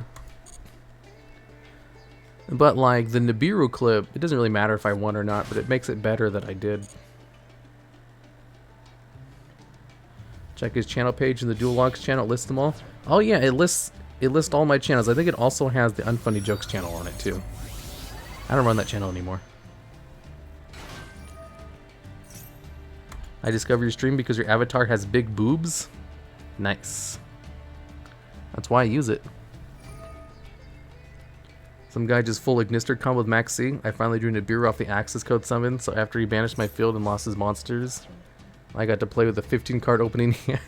But like the Nibiru clip, it doesn't really matter if I won or not, but it makes it better that I did. Check his channel page in the TheDuelLogs channel, it lists them all. Oh yeah, it lists all my channels. I think it also has the Unfunny Jokes channel on it too. I don't run that channel anymore. I discover your stream because your avatar has big boobs. Nice. That's why I use it. Some guy just full Ignister combo with Max C. I finally drew Nibiru off the access code summon, so after he banished my field and lost his monsters, I got to play with a 15 card opening hand.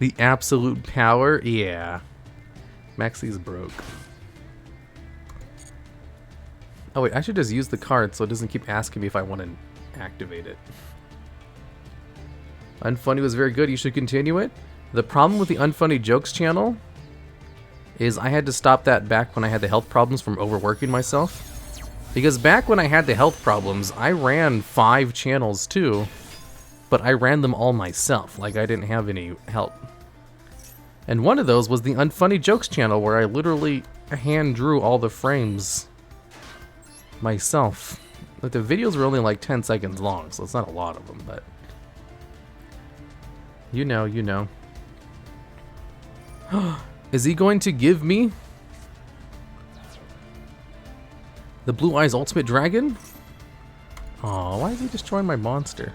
The absolute power? Yeah. Max C's broke. Oh wait, I should just use the card so it doesn't keep asking me if I want to activate it. Unfunny was very good, you should continue it. The problem with the Unfunny Jokes channel is I had to stop that back when I had the health problems from overworking myself. Because back when I had the health problems, I ran 5 channels too, but I ran them all myself, like I didn't have any help. And one of those was the Unfunny Jokes channel where I literally hand drew all the frames myself. But the videos were only like 10 seconds long, so it's not a lot of them, but you know, you know. Is he going to give me the Blue Eyes Ultimate Dragon? Aw, why is he destroying my monster?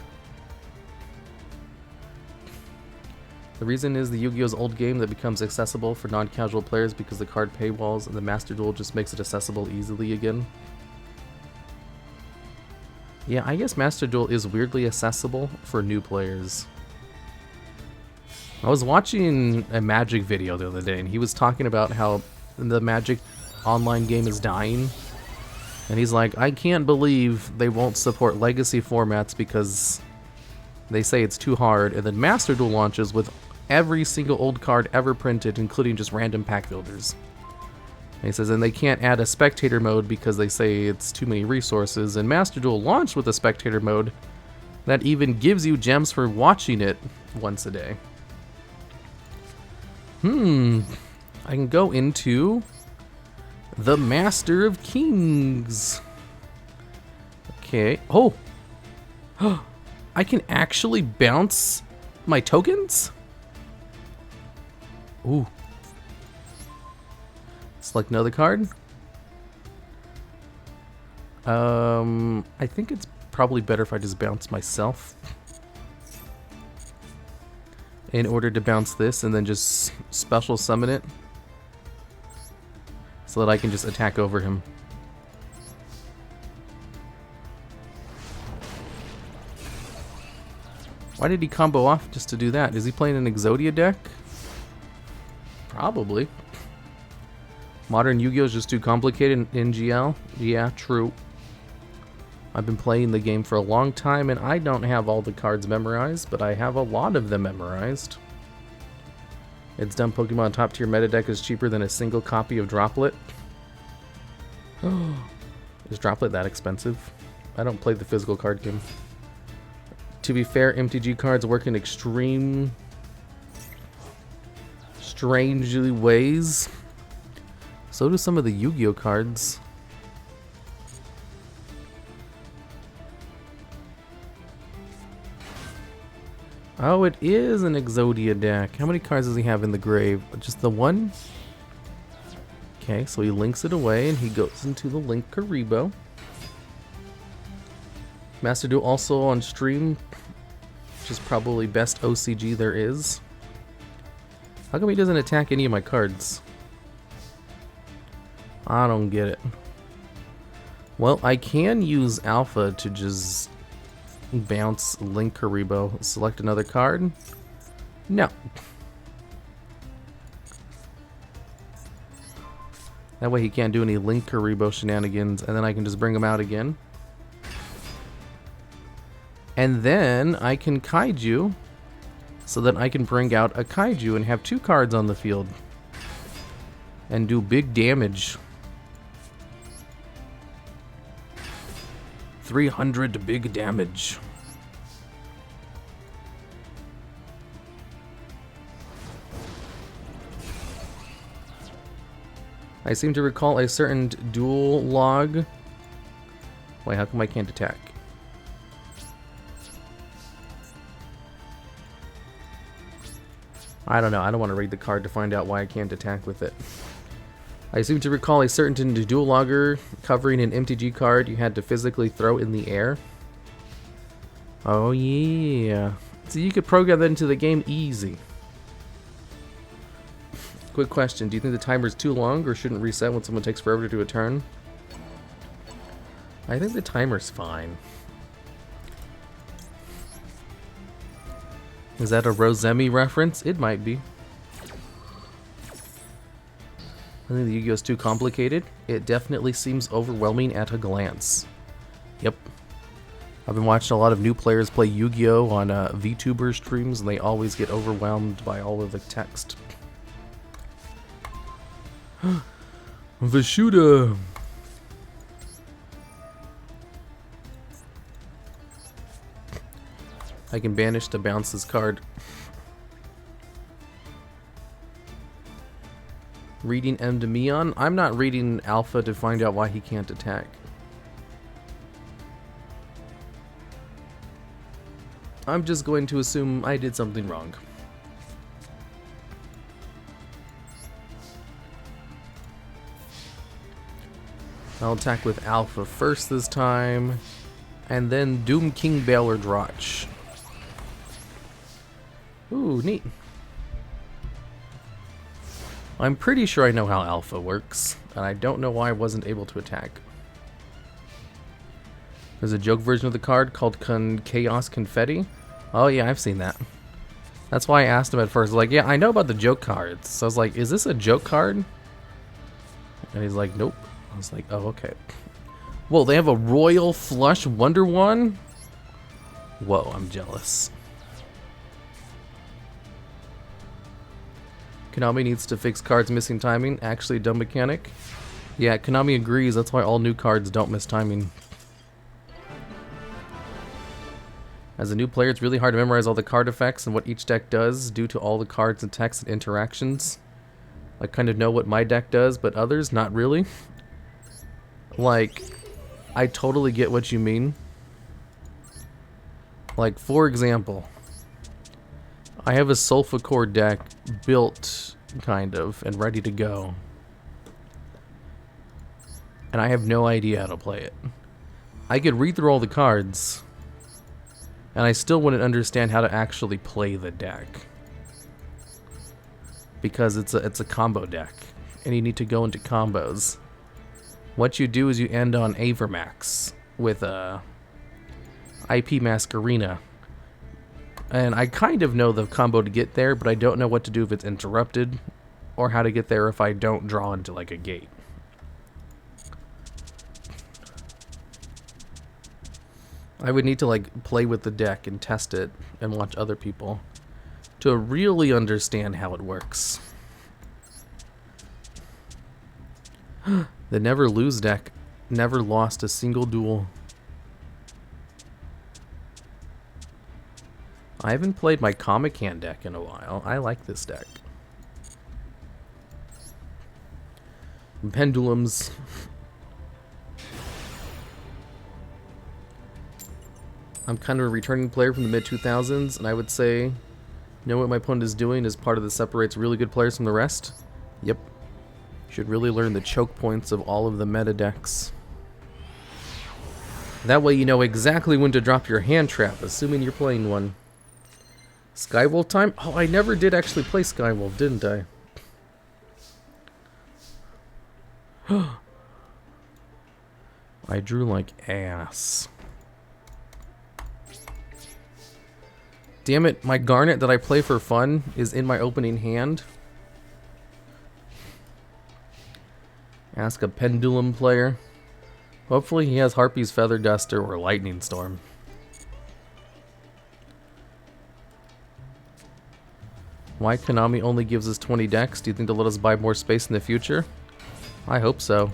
The reason is the Yu-Gi-Oh's old game that becomes accessible for non-casual players because the card paywalls, and the Master Duel just makes it accessible easily again. Yeah, I guess Master Duel is weirdly accessible for new players. I was watching a Magic video the other day, and he was talking about how the Magic online game is dying. And he's like, I can't believe they won't support legacy formats because they say it's too hard. And then Master Duel launches with every single old card ever printed, including just random pack builders. And he says, and they can't add a spectator mode because they say it's too many resources. And Master Duel launched with a spectator mode that even gives you gems for watching it once a day. I can go into the Master of Kings. Okay. Oh! I can actually bounce my tokens? Ooh. Select another card. I think it's probably better if I just bounce myself in order to bounce this and then just special summon it so that I can just attack over him. Why did he combo off just to do that? Is he playing an Exodia deck? Probably. Modern Yu-Gi-Oh is just too complicated in GL? Yeah, true. I've been playing the game for a long time and I don't have all the cards memorized, but I have a lot of them memorized. It's dumb Pokemon top tier meta deck is cheaper than a single copy of Droplet. Is Droplet that expensive? I don't play the physical card game. To be fair, MTG cards work in extreme, strangely ways. So do some of the Yu-Gi-Oh cards. Oh, it is an Exodia deck. How many cards does he have in the grave? Just the one? Okay, so he links it away and he goes into the Link Karibo. Master Duel also on stream, which is probably best OCG there is. How come he doesn't attack any of my cards? I don't get it. Well, I can use Alpha to just bounce Link Karibo. Select another card. No. That way he can't do any Link Karibo shenanigans, and then I can just bring him out again. And then I can Kaiju, so that I can bring out a Kaiju and have 2 cards on the field. And do big damage. 300 big damage. I seem to recall a certain duel log. Wait, how come I can't attack? I don't know. I don't want to read the card to find out why I can't attack with it. I seem to recall a certain duel logger covering an MTG card you had to physically throw in the air. Oh yeah. So you could program that into the game easy. Quick question, do you think the timer's too long or shouldn't reset when someone takes forever to do a turn? I think the timer's fine. Is that a Rosemi reference? It might be. I think the Yu-Gi-Oh's too complicated. It definitely seems overwhelming at a glance. Yep. I've been watching a lot of new players play Yu-Gi-Oh on VTuber streams, and they always get overwhelmed by all of the text. Vashuda! I can banish to bounce this card. Reading M to Mion? I'm not reading Alpha to find out why he can't attack. I'm just going to assume I did something wrong. I'll attack with Alpha first this time, and then Doom King Baylor Drotch. Ooh, neat. I'm pretty sure I know how Alpha works, and I don't know why I wasn't able to attack. There's a joke version of the card called Chaos Confetti. Oh yeah, I've seen that. That's why I asked him at first. Like, yeah, I know about the joke cards. So I was like, is this a joke card? And he's like, nope. I was like, oh, okay. Whoa, they have a Royal Flush Wonder One? Whoa, I'm jealous. Konami needs to fix cards missing timing. Actually, dumb mechanic. Yeah, Konami agrees. That's why all new cards don't miss timing. As a new player, it's really hard to memorize all the card effects and what each deck does due to all the cards and text and interactions. I kind of know what my deck does, but others, not really. Like, I totally get what you mean. Like, for example, I have a Sulfacore deck built, kind of, and ready to go. And I have no idea how to play it. I could read through all the cards, and I still wouldn't understand how to actually play the deck. Because it's a combo deck, and you need to go into combos. What you do is you end on Avermax with IP Masquerena. And I kind of know the combo to get there, but I don't know what to do if it's interrupted, or how to get there if I don't draw into like a gate. I would need to like play with the deck and test it and watch other people to really understand how it works. The Never Lose deck never lost a single duel. I haven't played my Comic Hand deck in a while. I like this deck. Pendulums. I'm kind of a returning player from the mid-2000s, and I would say know what my opponent is doing is part of that separates really good players from the rest. Yep. Should really learn the choke points of all of the meta decks. That way you know exactly when to drop your hand trap, assuming you're playing one. Skywolf time? Oh, I never did actually play Skywolf, didn't I? I drew like ass. Damn it, my Garnet that I play for fun is in my opening hand. Ask a Pendulum player. Hopefully he has Harpy's Feather Duster or Lightning Storm. Why Konami only gives us 20 decks? Do you think they'll let us buy more space in the future? I hope so.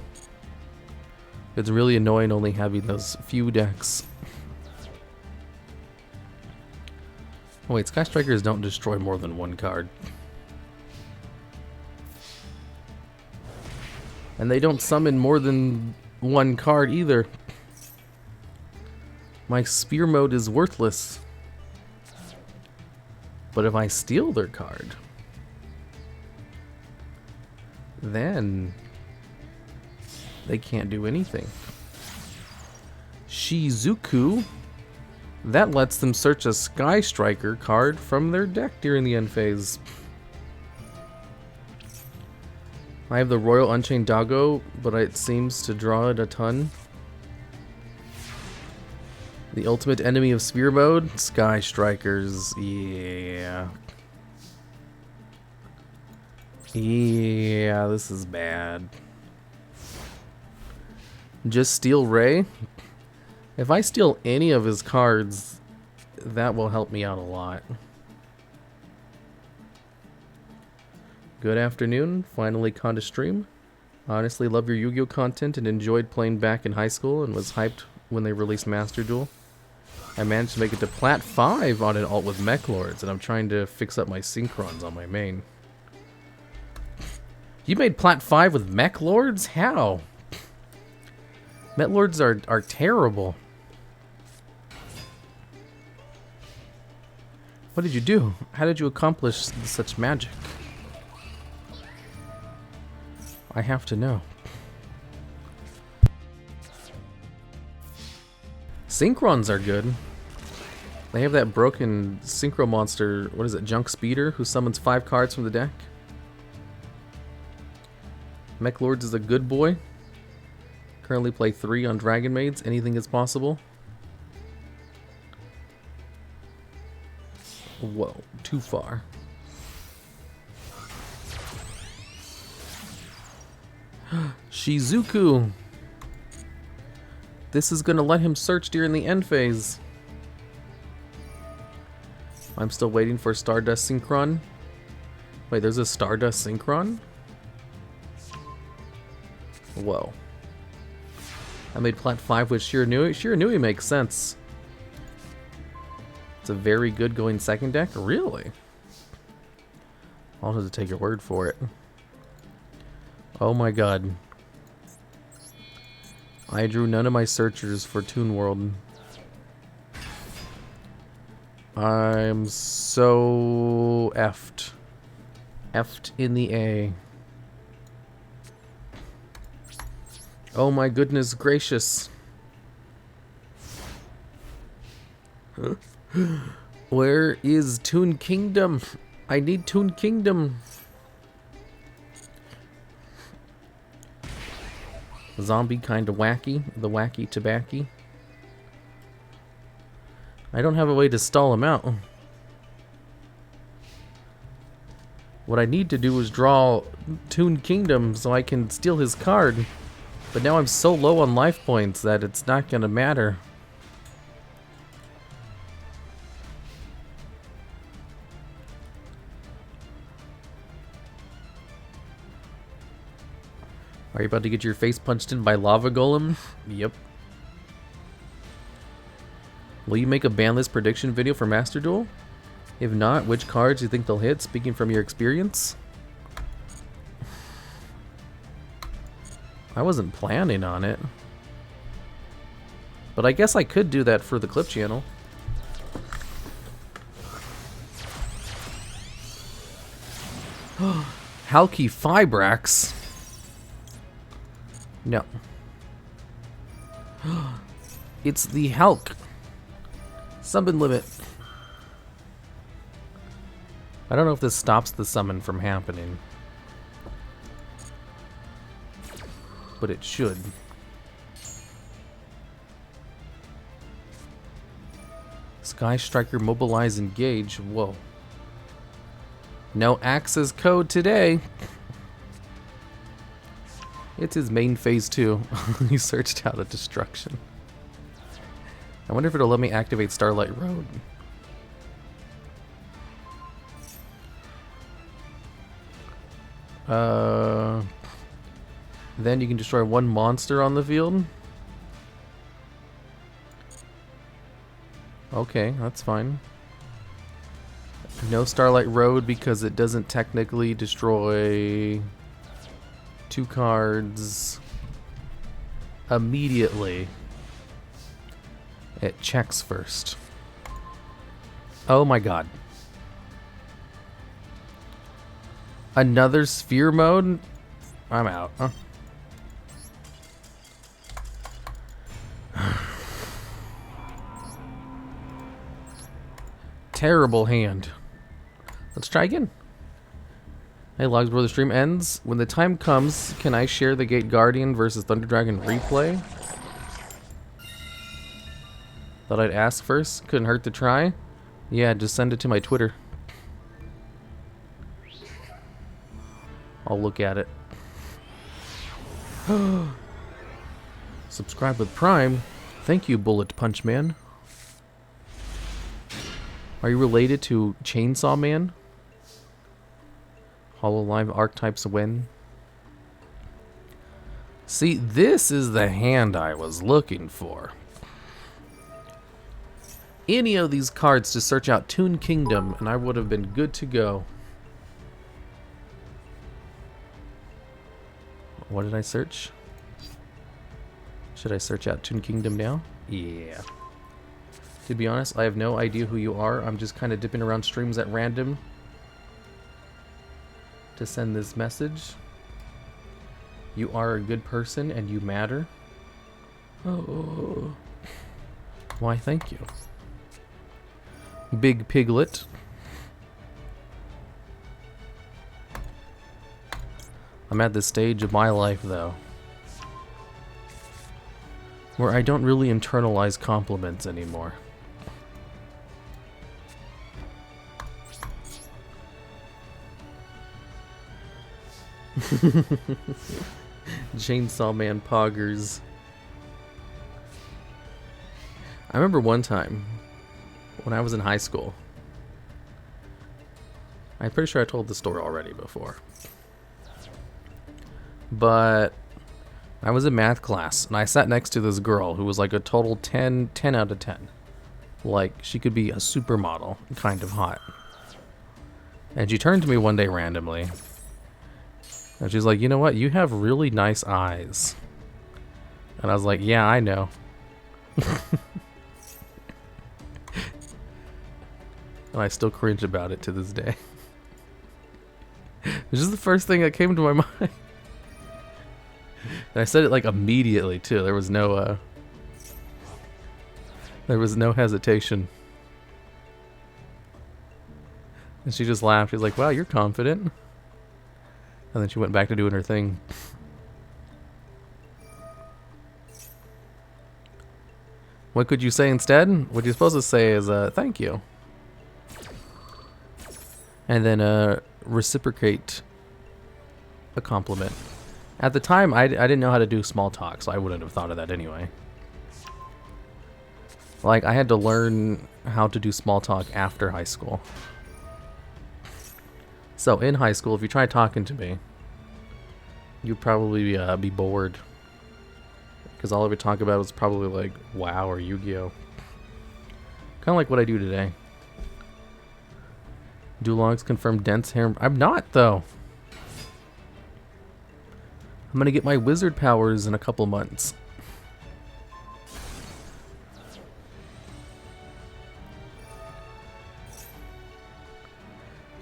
It's really annoying only having those few decks. Oh wait, Sky Strikers don't destroy more than one card. And they don't summon more than one card either. My Spear Mode is worthless. But if I steal their card, then they can't do anything. Shizuku, that lets them search a Sky Striker card from their deck during the end phase. I have the Royal Unchained Doggo, but it seems to draw it a ton. The ultimate enemy of Spear Mode? Sky Strikers, yeah. Yeah, this is bad. Just steal Ray? If I steal any of his cards, that will help me out a lot. Good afternoon, finally caught a stream. Honestly love your Yu-Gi-Oh content and enjoyed playing back in high school and was hyped when they released Master Duel. I managed to make it to Plat 5 on an alt with Mech Lords, and I'm trying to fix up my Synchrons on my main. You made Plat 5 with Mech Lords? How? Mech Lords are terrible. What did you do? How did you accomplish such magic? I have to know. Synchrons are good. They have that broken Synchro monster, what is it, Junk Speeder, who summons 5 cards from the deck. Mech Lords is a good boy. Currently play 3 on Dragon Maids. Anything is possible. Whoa, too far. Shizuku! This is gonna let him search during the end phase. I'm still waiting for Stardust Synchron. Wait, there's a Stardust Synchron? Whoa. I made Plat 5 with Shiranui. Shiranui makes sense. It's a very good going second deck? Really? I'll have to take your word for it. Oh my god. I drew none of my searchers for Toon World. I'm so effed. Effed in the A. Oh my goodness gracious. Where is Toon Kingdom? I need Toon Kingdom. Zombie kinda wacky. The wacky tobacco. I don't have a way to stall him out. What I need to do is draw Toon Kingdom so I can steal his card. But now I'm so low on life points that it's not gonna matter. Are you about to get your face punched in by Lava Golem? Yep. Will you make a banlist prediction video for Master Duel? If not, which cards do you think they'll hit, speaking from your experience? I wasn't planning on it. But I guess I could do that for the clip channel. Halki Fibrax? No. It's the Hulk. Summon limit. I don't know if this stops the summon from happening. But it should. Sky Striker mobilize engage. Whoa. No access code today. It's his main phase 2. He searched out a destruction. I wonder if it'll let me activate Starlight Road. Then you can destroy one monster on the field. Okay, that's fine. No Starlight Road because it doesn't technically destroy 2 cards immediately. It checks first. Oh my god. Another sphere mode? I'm out. Huh? Terrible hand. Let's try again. Hey, Logs, before the stream ends, when the time comes, can I share the Gate Guardian versus Thunder Dragon replay? Thought I'd ask first. Couldn't hurt to try. Yeah, just send it to my Twitter. I'll look at it. Subscribe with Prime. Thank you, Bullet Punch Man. Are you related to Chainsaw Man? Hololive Archetypes win. See, this is the hand I was looking for. Any of these cards to search out Toon Kingdom, and I would have been good to go. What did I search? Should I search out Toon Kingdom now? Yeah. To be honest, I have no idea who you are. I'm just kind of dipping around streams at random to send this message. You are a good person and you matter. Oh. Why, thank you. Big Piglet. I'm at this stage of my life, though, where I don't really internalize compliments anymore. Chainsaw Man poggers. I remember one time when I was in high school. I'm pretty sure I told the story already before. But I was in math class and I sat next to this girl who was like a total 10 out of 10. Like, she could be a supermodel, kind of hot. And she turned to me one day randomly. And she's like, you know what? You have really nice eyes. And I was like, yeah, I know. And I still cringe about it to this day. This is the first thing that came to my mind. And I said it like immediately too. There was no hesitation. And she just laughed. She's like, wow, you're confident. And then she went back to doing her thing. What could you say instead? What you're supposed to say is, thank you. And then reciprocate a compliment. At the time, I didn't know how to do small talk, so I wouldn't have thought of that anyway. Like, I had to learn how to do small talk after high school. So, in high school, if you try talking to me, you'd probably be bored. Because all I would talk about was probably like WoW or Yu-Gi-Oh! Kind of like what I do today. DuelLogs confirmed dense hair. I'm not, though. I'm gonna get my wizard powers in a couple months.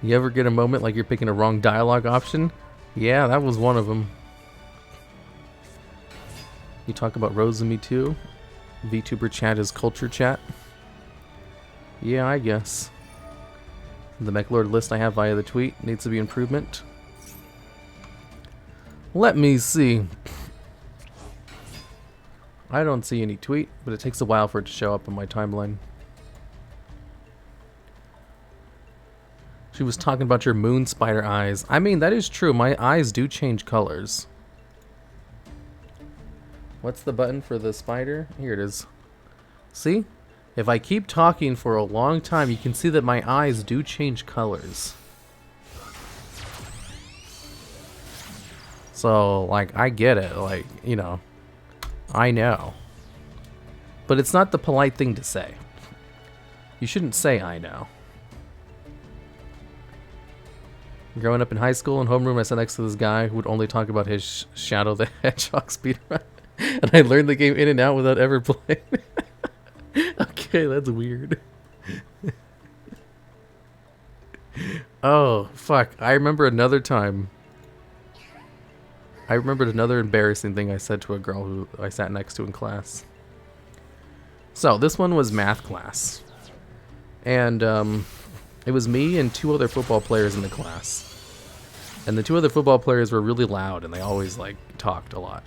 You ever get a moment like you're picking a wrong dialogue option? Yeah, that was one of them. You talk about Rose and Me Too? VTuber chat is culture chat? Yeah, I guess. The MechLord list I have via the tweet needs to be improvement. Let me see. I don't see any tweet, but it takes a while for it to show up on my timeline. She was talking about your moon spider eyes. I mean, that is true. My eyes do change colors. What's the button for the spider? Here it is. See? If I keep talking for a long time, you can see that my eyes do change colors. So, like, I get it. Like, you know, I know. But it's not the polite thing to say. You shouldn't say I know. Growing up in high school in homeroom, I sat next to this guy who would only talk about his Shadow the Hedgehog speedrun. And I learned the game in and out without ever playing. Okay, that's weird. Oh, fuck. I remembered another embarrassing thing I said to a girl who I sat next to in class. So, this one was math class. And, it was me and 2 other football players in the class. And the 2 other football players were really loud and they always, like, talked a lot.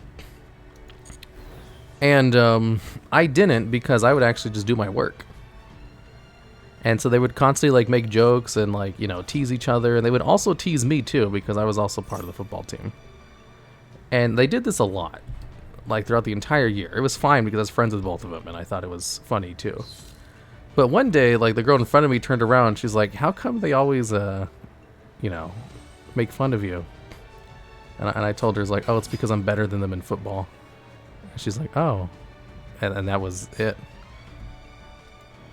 And I didn't because I would actually just do my work. And so they would constantly like make jokes and like, you know, tease each other. And they would also tease me too because I was also part of the football team. And they did this a lot, like throughout the entire year. It was fine because I was friends with both of them and I thought it was funny too. But one day, like the girl in front of me turned around and she's like, how come they always, you know, make fun of you? And I told her, it's like, oh, it's because I'm better than them in football. She's like, oh. And that was it.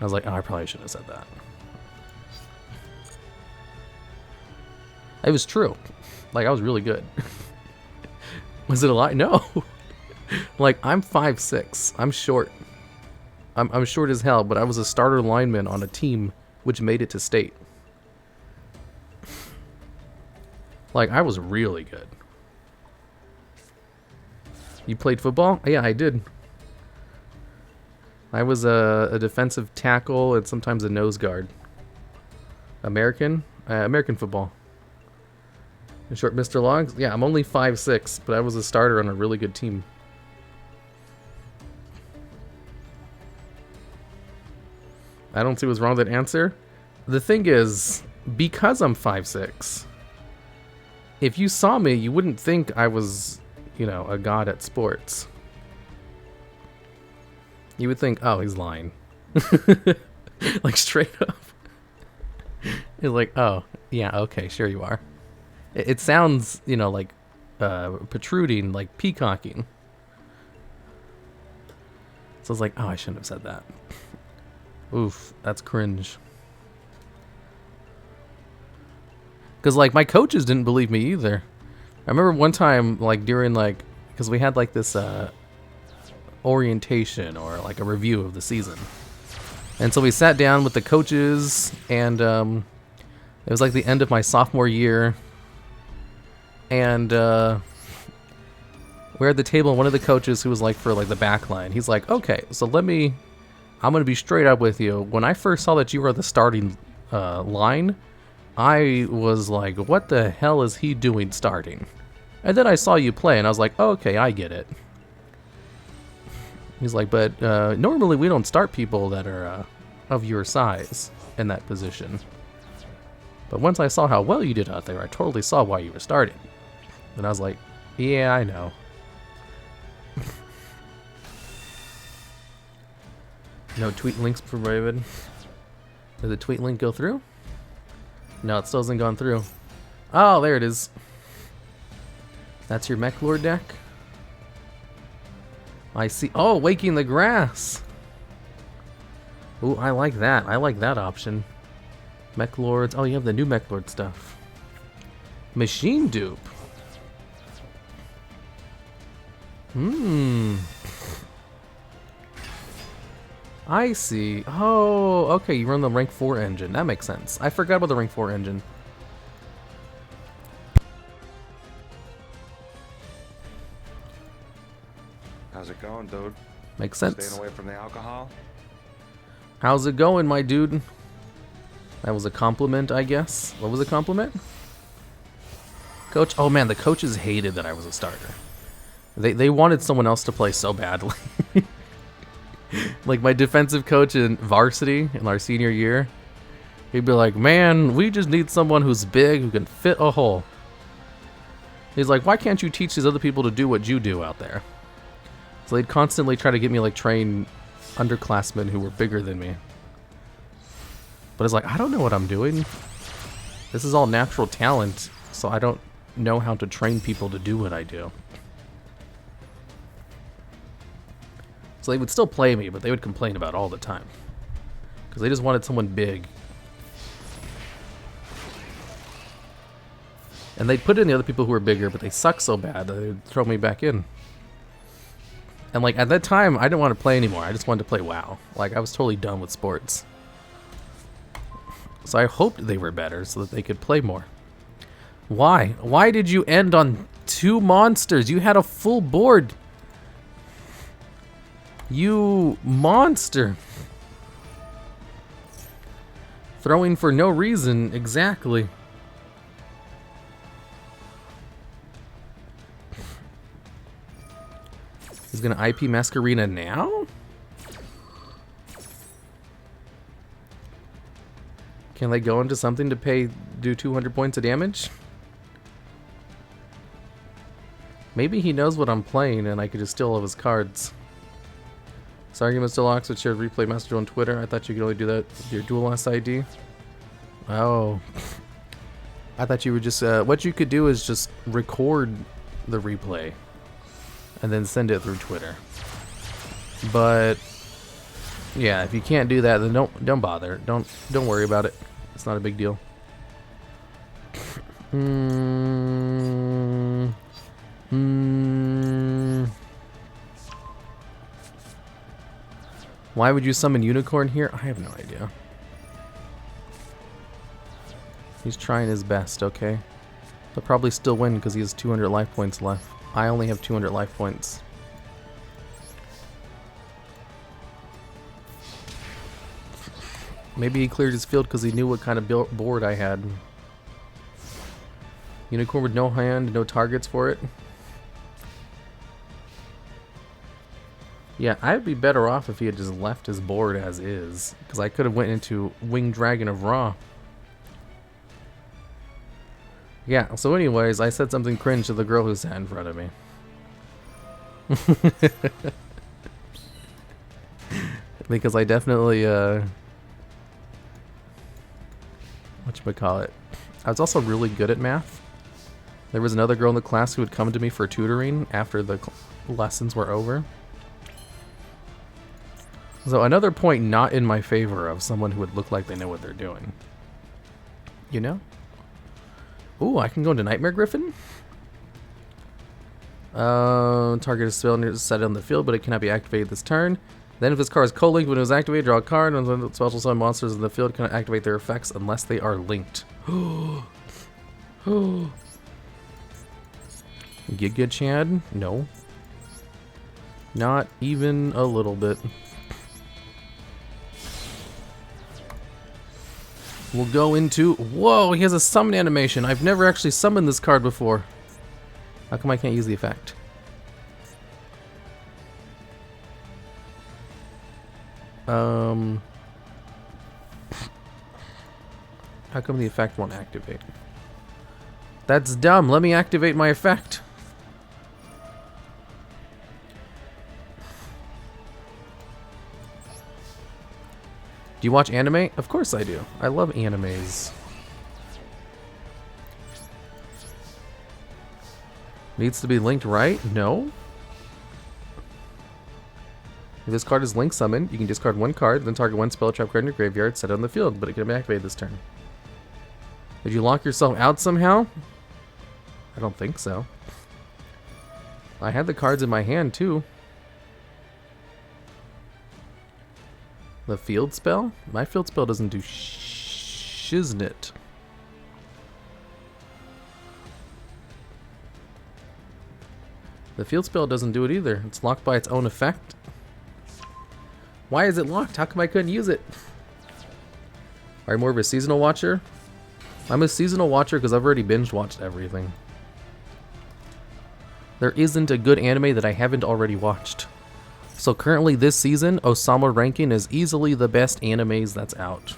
I was like, oh, I probably shouldn't have said that. It was true. Like, I was really good. Was it a lie? No. Like, I'm 5'6". I'm short. I'm short as hell, but I was a starter lineman on a team which made it to state. Like, I was really good. You played football? Yeah, I did. I was a defensive tackle and sometimes a nose guard. American football. In short, Mr. Logs? Yeah, I'm only 5'6", but I was a starter on a really good team. I don't see what's wrong with that answer. The thing is, because I'm 5'6", if you saw me, you wouldn't think I was, you know, a god at sports. You would think, oh, he's lying. Like, straight up. It's like, oh, yeah, okay, sure you are. It sounds, you know, like protruding, like peacocking. So it's like, oh, I shouldn't have said that. Oof, that's cringe. Because, like, my coaches didn't believe me either. I remember one time, like, during, like, because we had, like, this orientation or, like, a review of the season. And so we sat down with the coaches, and it was, like, the end of my sophomore year. And we're at the table, and one of the coaches who was, like, for, like, the back line, he's like, okay, so I'm going to be straight up with you. When I first saw that you were the starting line, I was like, what the hell is he doing starting? And then I saw you play, and I was like, oh, okay, I get it. He's like, but normally we don't start people that are of your size in that position. But once I saw how well you did out there, I totally saw why you were starting. And I was like, yeah, I know. No tweet links provided. Did the tweet link go through? No, it still hasn't gone through. Oh, there it is. That's your Mech Lord deck? I see. Oh, Waking the Grass. Ooh, I like that. I like that option. Mech Lords. Oh, you have the new Mech Lord stuff. Machine Dupe. I see. Oh, okay, you run the rank 4 engine. That makes sense. I forgot about the rank 4 engine. How's it going, dude? Makes sense. Staying away from the alcohol? How's it going, my dude? That was a compliment, I guess. What was a compliment? Coach? Oh man, the coaches hated that I was a starter. They wanted someone else to play so badly. Like my defensive coach in varsity in our senior year, he'd be like, man, we just need someone who's big, who can fit a hole. He's like, why can't you teach these other people to do what you do out there? So they'd constantly try to get me like train underclassmen who were bigger than me. But it's like, I don't know what I'm doing. This is all natural talent, so I don't know how to train people to do what I do. So they would still play me, but they would complain about it all the time. Because they just wanted someone big. And they'd put in the other people who were bigger, but they suck so bad that they'd throw me back in. And like at that time, I didn't want to play anymore. I just wanted to play WoW. Like I was totally done with sports. So I hoped they were better so that they could play more. Why? Why did you end on 2 monsters? You had a full board. You monster. Throwing for no reason, exactly. He's gonna IP Masquerena now? Can they go into something to do 200 points of damage? Maybe he knows what I'm playing and I could just steal all of his cards. This argument still locks with shared replay master on Twitter. I thought you could only do that with your Duel ID. Oh. I thought you would just, what you could do is just record the replay and then send it through Twitter. But yeah, if you can't do that, then don't bother. Don't worry about it. It's not a big deal. Why would you summon Unicorn here? I have no idea. He's trying his best, okay? He'll probably still win because he has 200 life points left. I only have 200 life points. Maybe he cleared his field because he knew what kind of board I had. Unicorn with no hand, no targets for it. Yeah, I'd be better off if he had just left his board as is, because I could have went into Winged Dragon of Ra. Yeah, so anyways, I said something cringe to the girl who sat in front of me. Because I definitely, whatchamacallit, I was also really good at math. There was another girl in the class who would come to me for tutoring after the lessons were over. So another point not in my favor of someone who would look like they know what they're doing. You know? Ooh, I can go into Nightmare Griffin? Target is still set on the field, but it cannot be activated this turn. Then if this card is co-linked when it was activated, draw a card, and when the special summon monsters in the field cannot activate their effects unless they are linked. Giga Chad? No. Not even a little bit. We'll go into... Whoa, he has a summon animation. I've never actually summoned this card before. How come I can't use the effect? How come the effect won't activate? That's dumb. Let me activate my effect. Do you watch anime? Of course I do. I love animes. Needs to be linked, right? No. If this card is link summoned, you can discard 1 card, then target 1 spell trap card in your graveyard, set it on the field, but it can be activated this turn. Did you lock yourself out somehow? I don't think so. I had the cards in my hand too. The field spell? My field spell doesn't do shiznit. The field spell doesn't do it either. It's locked by its own effect. Why is it locked? How come I couldn't use it? Are you more of a seasonal watcher? I'm a seasonal watcher because I've already binge watched everything. There isn't a good anime that I haven't already watched. So currently this season, Osama Ranking is easily the best animes that's out.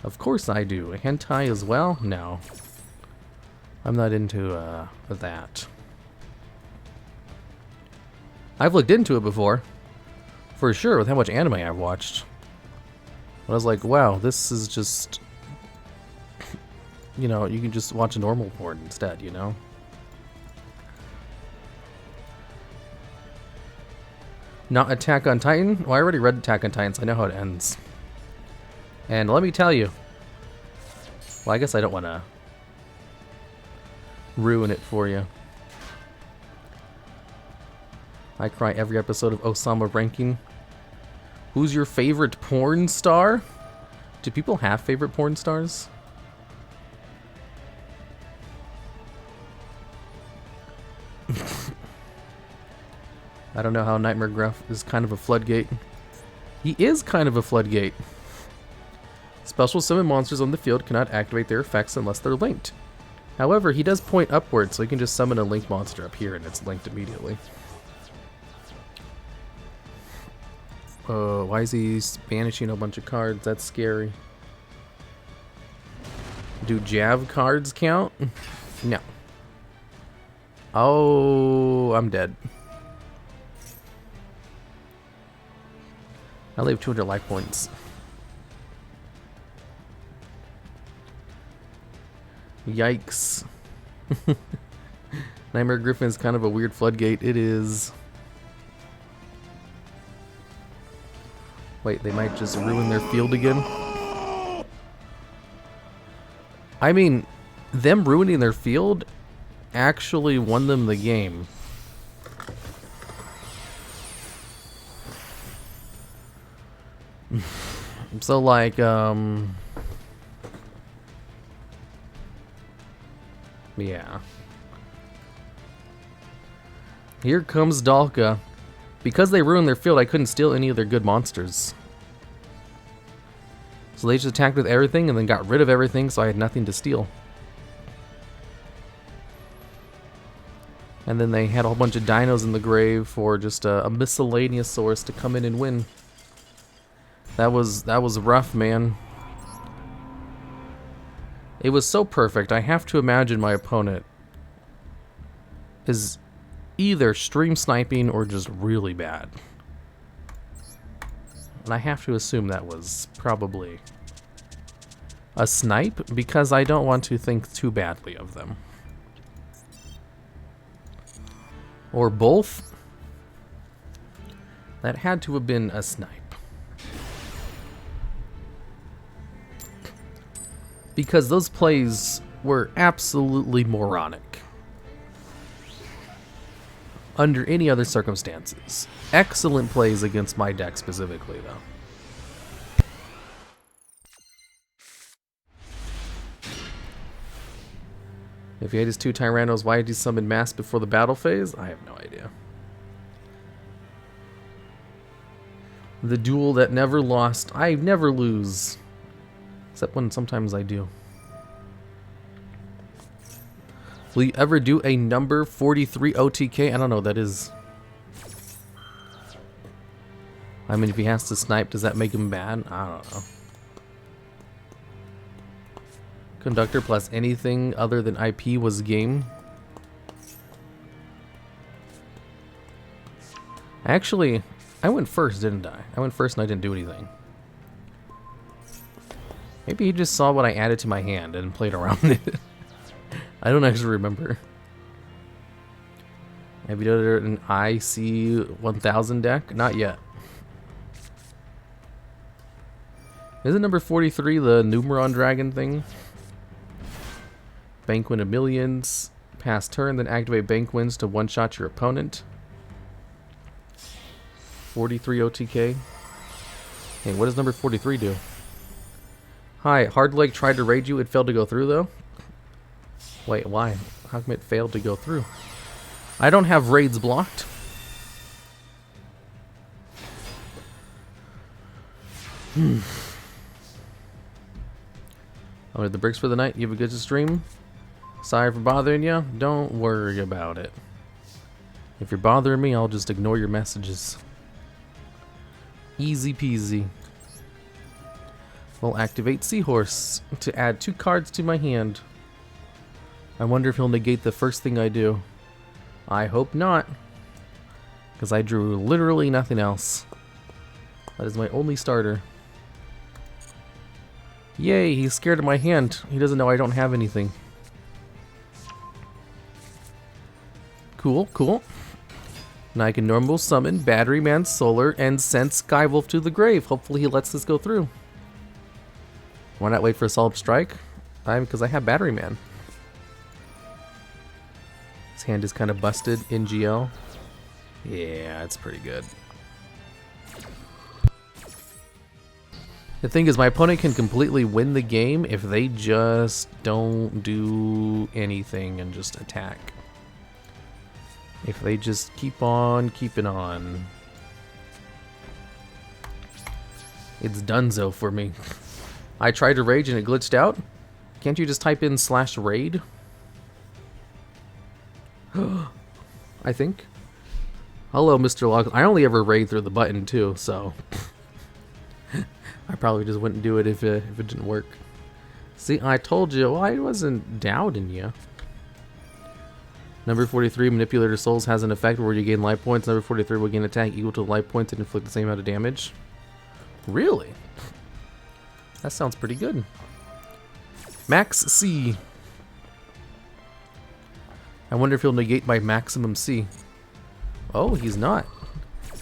Of course I do. Hentai as well? No. I'm not into that. I've looked into it before, for sure, with how much anime I've watched. But I was like, wow, this is just, you know, you can just watch a normal porn instead, you know? Not Attack on Titan? Well, I already read Attack on Titan, so I know how it ends. And let me tell you, well, I guess I don't want to ruin it for you. I cry every episode of Osama ranking. Who's your favorite porn star? Do people have favorite porn stars? I don't know how Nightmare Gruff is kind of a floodgate. He is kind of a floodgate. Special summon monsters on the field cannot activate their effects unless they're linked. However, he does point upward, so you can just summon a linked monster up here and it's linked immediately. Why is he banishing a bunch of cards? That's scary. Do Jav cards count? No. Oh, I'm dead. I only have 200 life points. Yikes. Nightmare Griffin is kind of a weird floodgate. It is. Wait, they might just ruin their field again? I mean, them ruining their field actually won them the game. So, like, yeah. Here comes Dalka. Because they ruined their field, I couldn't steal any of their good monsters. So they just attacked with everything and then got rid of everything, so I had nothing to steal. And then they had a whole bunch of dinos in the grave for just a miscellaneous source to come in and win. That was rough, man. It was so perfect. I have to imagine my opponent is either stream sniping or just really bad. And I have to assume that was probably a snipe because I don't want to think too badly of them. Or both. That had to have been a snipe. Because those plays were absolutely moronic. Under any other circumstances. Excellent plays against my deck specifically, though. If he had his 2 Tyrannos, why did he summon Mass before the battle phase? I have no idea. The duel that never lost. I never lose. Except when sometimes I do. Will you ever do a number 43 OTK? I don't know what that is. I mean, if he has to snipe, does that make him bad? I don't know. Conductor plus anything other than IP was game. Actually, I went first, didn't I? I went first and I didn't do anything. Maybe he just saw what I added to my hand and played around it. I don't actually remember. Have you done an IC 1000 deck? Not yet. Isn't number 43 the Numeron Dragon thing? Bank win of millions. Pass turn, then activate bank wins to one-shot your opponent. 43 OTK. Hey, what does number 43 do? Hi, Hardleg tried to raid you. It failed to go through, though. Wait, why? How come it failed to go through? I don't have raids blocked. Oh, the bricks for the night. You have a good stream? Sorry for bothering you. Don't worry about it. If you're bothering me, I'll just ignore your messages. Easy peasy. We'll activate Seahorse to add 2 cards to my hand. I wonder if he'll negate the first thing I do. I hope not. because I drew literally nothing else. That is my only starter. Yay, he's scared of my hand. He doesn't know I don't have anything. Cool, cool. Now I can normal summon Batteryman Solar and send Skywolf to the grave. Hopefully he lets this go through. Why not wait for a solid strike? Because I have Batteryman. His hand is kind of busted in GL. Yeah, it's pretty good. The thing is, my opponent can completely win the game if they just don't do anything and just attack. If they just keep on keeping on. It's donezo for me. I tried to rage and it glitched out. Can't you just type in /raid? I think. Hello, Mr. Log. I only ever raid through the button too, so I probably just wouldn't do it if it didn't work. See, I told you. Well, I wasn't doubting you. Number 43, Manipulator Souls has an effect where you gain life points. Number 43 will gain attack equal to the life points and inflict the same amount of damage. Really? That sounds pretty good. Max C. I wonder if he'll negate my maximum C. Oh, he's not.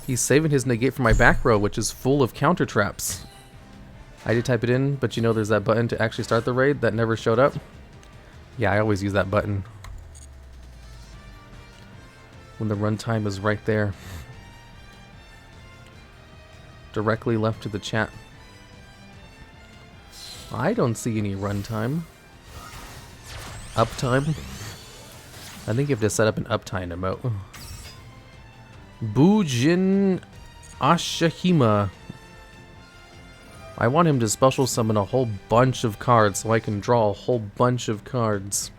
He's saving his negate for my back row, which is full of counter traps. I did type it in, but you know there's that button to actually start the raid that never showed up. Yeah, I always use that button when the runtime is right there. Directly left to the chat. I don't see any runtime. Uptime? I think you have to set up an uptime emote. Bujin Ashahima. I want him to special summon a whole bunch of cards so I can draw a whole bunch of cards.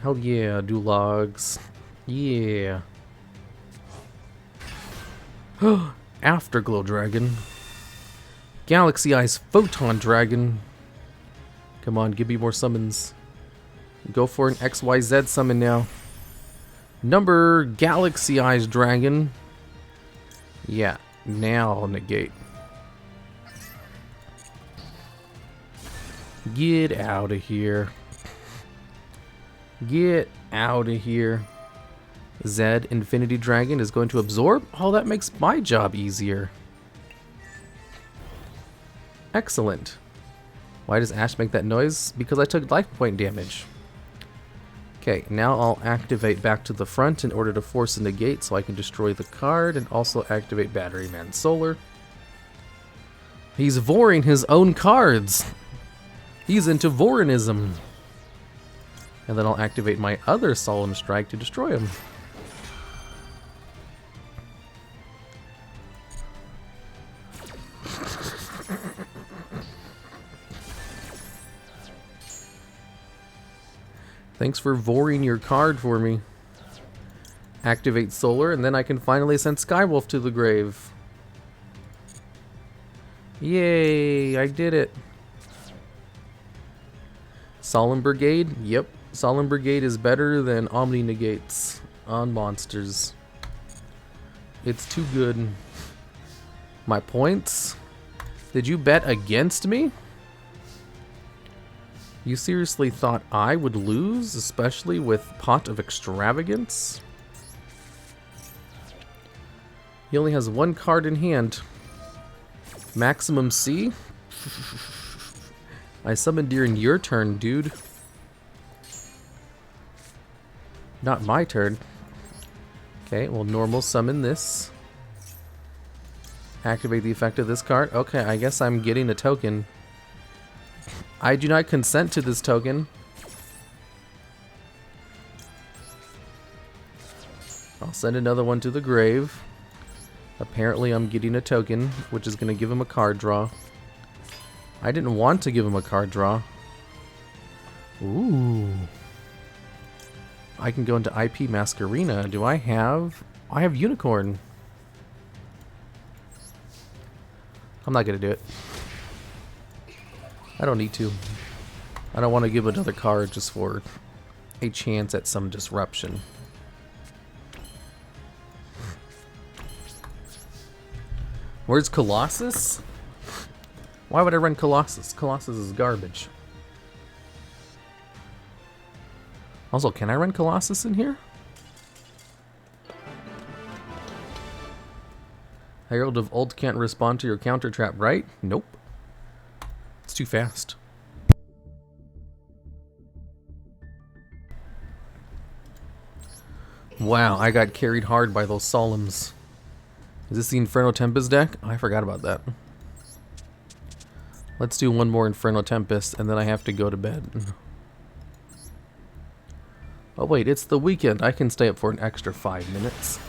Hell yeah, DuelLogs. Yeah. Afterglow Dragon. Galaxy Eyes Photon Dragon. Come on, give me more summons. Go for an XYZ summon now. Number Galaxy Eyes Dragon. Yeah, now I'll negate. Get out of here. Get out of here. Zed Infinity Dragon is going to absorb? Oh, that makes my job easier. Excellent. Why does Ash make that noise? Because I took life point damage. Okay, now I'll activate back to the front in order to force a negate so I can destroy the card and also activate Batteryman Solar. He's voring his own cards. He's into Vorinism. And then I'll activate my other Solemn Strike to destroy him. Thanks for voring your card for me. Activate Solar, and then I can finally send Skywolf to the grave. Yay, I did it. Solemn Brigade? Yep. Solemn Brigade is better than Omni Negates on monsters. It's too good. My points? Did you bet against me? You seriously thought I would lose, especially with Pot of Extravagance? He only has one card in hand. Maximum C? I summoned during your turn, dude. Not my turn. Okay, we'll normal summon this. Activate the effect of this card. Okay, I guess I'm getting a token. I do not consent to this token. I'll send another one to the grave. Apparently I'm getting a token, which is going to give him a card draw. I didn't want to give him a card draw. Ooh. I can go into IP Masquerena. Do I have... I have Unicorn. I'm not going to do it. I don't need to. I don't want to give another card just for a chance at some disruption. Where's Colossus? Why would I run Colossus? Colossus is garbage. Also, can I run Colossus in here? Herald of Ult can't respond to your counter trap, right? Nope. It's too fast. Wow, I got carried hard by those Solemns. Is this the Inferno Tempest deck? Oh, I forgot about that. Let's do one more Inferno Tempest, and then I have to go to bed. Oh wait, it's the weekend. I can stay up for an extra 5 minutes.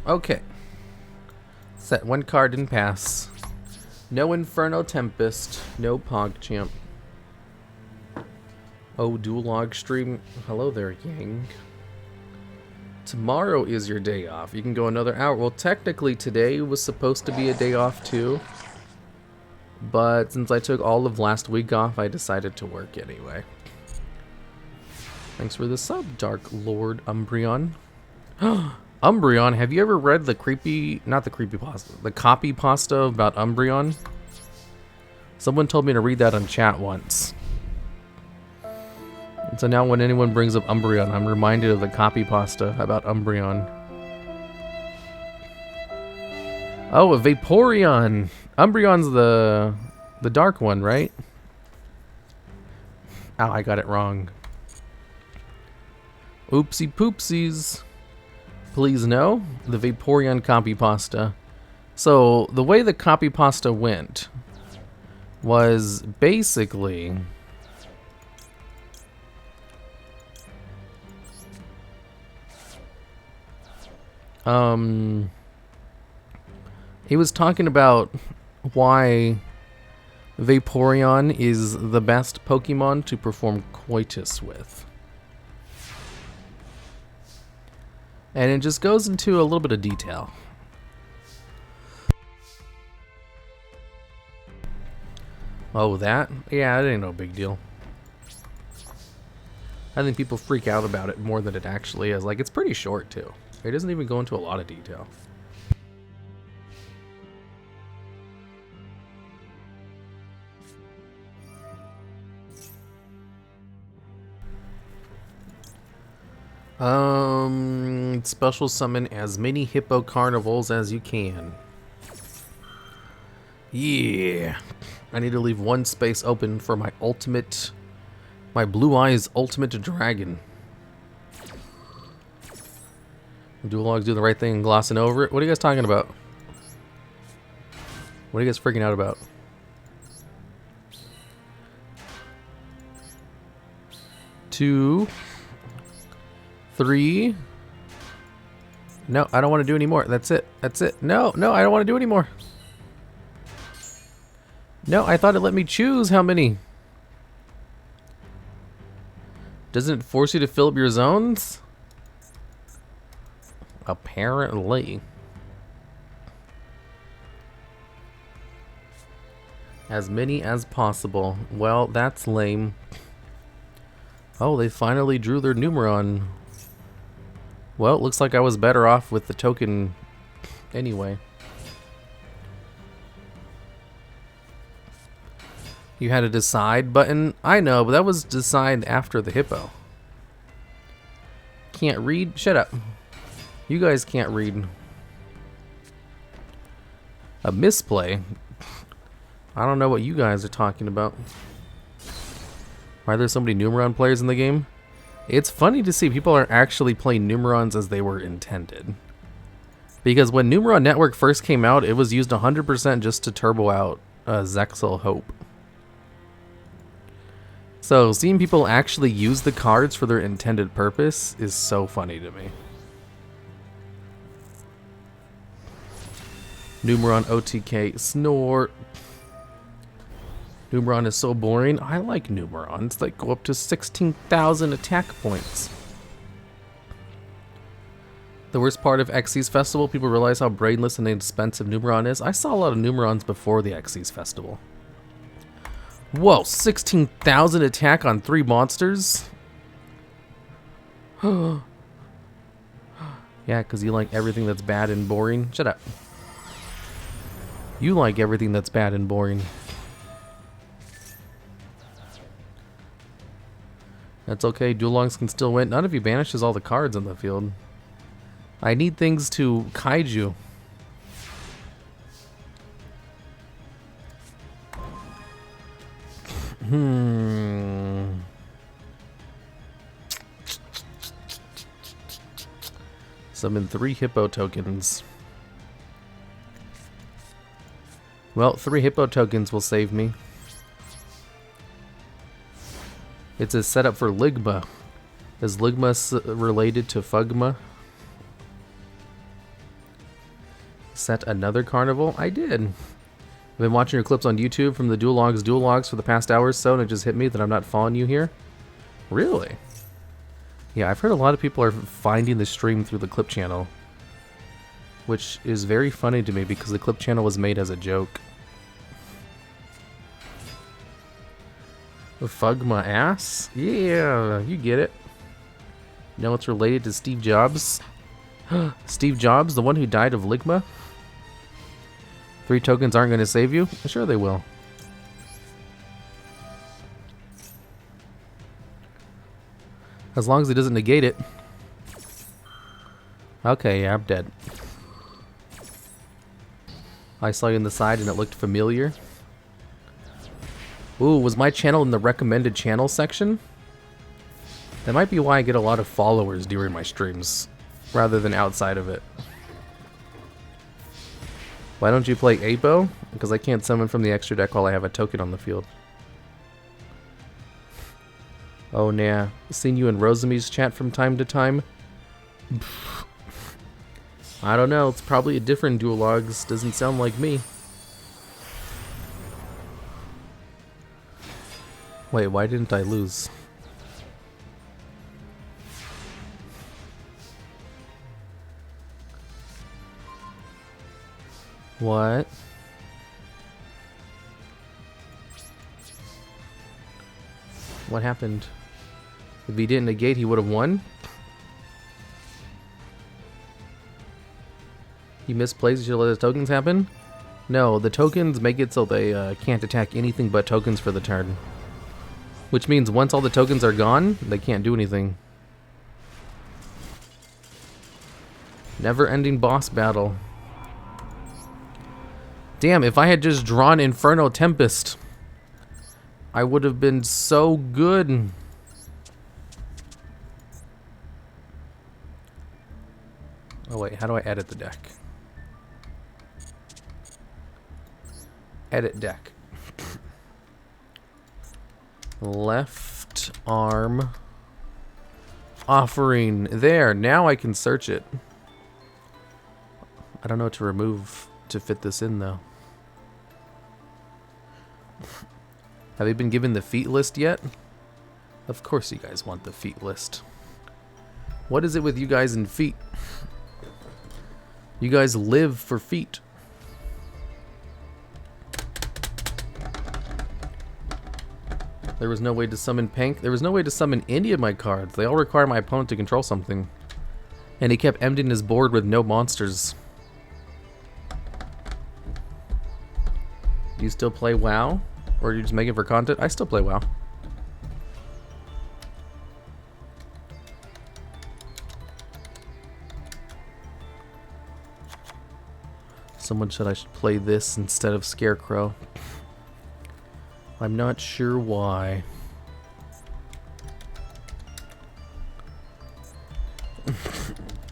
Okay. Set one card and pass. No Inferno Tempest. No PogChamp. Oh, DuelLogs stream. Hello there, gang. Tomorrow is your day off. You can go another hour. Well, technically today was supposed to be a day off too. But since I took all of last week off, I decided to work anyway. Thanks for the sub, Dark Lord Umbreon. Umbreon, have you ever read the the copy pasta about Umbreon? Someone told me to read that on chat once. And so now when anyone brings up Umbreon, I'm reminded of the copy pasta about Umbreon. Oh, a Vaporeon! Umbreon's the dark one, right? Ow, I got it wrong. Oopsie poopsies. Please no, the Vaporeon copy pasta. So the way the copy pasta went was basically he was talking about why Vaporeon is the best Pokemon to perform coitus with. And it just goes into a little bit of detail. Oh, that? Yeah, it ain't no big deal. I think people freak out about it more than it actually is. Like, it's pretty short, too. It doesn't even go into a lot of detail. Special summon as many hippo carnivals as you can. Yeah. I need to leave one space open for my Blue Eyes ultimate dragon. DuelLogs do the right thing and glossing over it. What are you guys talking about? What are you guys freaking out about? Two. 3. No, I don't want to do any more. That's it. That's it. No, no, I don't want to do any more. No, I thought it let me choose how many. Doesn't it force you to fill up your zones? Apparently. As many as possible. Well, that's lame. Oh, they finally drew their Numeron. Well, it looks like I was better off with the token anyway. You had a decide button? I know, but that was decide after the hippo. Can't read? Shut up. You guys can't read. A misplay? I don't know what you guys are talking about. Why are there so many Numeron players in the game? It's funny to see people are actually playing Numerons as they were intended. Because when Numeron Network first came out, it was used 100% just to turbo out Zexal Hope. So, seeing people actually use the cards for their intended purpose is so funny to me. Numeron OTK snort. Numeron is so boring. I like Numerons. They go up to 16,000 attack points. The worst part of Xyz Festival, people realize how brainless and expensive Numeron is. I saw a lot of Numerons before the Xyz Festival. Whoa, 16,000 attack on 3 monsters? Yeah, because you like everything that's bad and boring. Shut up. You like everything that's bad and boring. That's okay, DuelLogs can still win. None of you banishes all the cards on the field. I need things to kaiju. Summon 3 hippo tokens. Well, 3 hippo tokens will save me. It's a setup for Ligma. Is Ligma related to Fugma? Set another carnival? I did. I've been watching your clips on YouTube from the DuelLogs for the past hour or so, and it just hit me that I'm not following you here. Really? Yeah, I've heard a lot of people are finding the stream through the clip channel, which is very funny to me because the clip channel was made as a joke. Fugma ass? Yeah, you get it. You know it's related to Steve Jobs? Steve Jobs, the one who died of Ligma? 3 tokens aren't going to save you? Sure they will. As long as it doesn't negate it. Okay, yeah, I'm dead. I saw you on the side and it looked familiar. Ooh, was my channel in the recommended channel section? That might be why I get a lot of followers during my streams, rather than outside of it. Why don't you play Apo? Because I can't summon from the extra deck while I have a token on the field. Oh, nah. Seen you in Rosami's chat from time to time? I don't know. It's probably a different DuelLogs. Doesn't sound like me. Wait, why didn't I lose? What? What happened? If he didn't negate, he would have won? He misplays, you should let the tokens happen? No, the tokens make it so they can't attack anything but tokens for the turn. Which means once all the tokens are gone, they can't do anything. Never-ending boss battle. Damn, if I had just drawn Inferno Tempest, I would have been so good. Oh wait, how do I edit the deck? Edit deck. Left arm offering. There, now I can search it. I don't know what to remove to fit this in though. Have you been given the feat list yet? Of course you guys want the feat list. What is it with you guys and feet? You guys live for feet. There was no way to summon Pank. There was no way to summon any of my cards. They all require my opponent to control something. And he kept emptying his board with no monsters. Do you still play WoW? Or are you just making it for content? I still play WoW. Someone said I should play this instead of Scarecrow. I'm not sure why.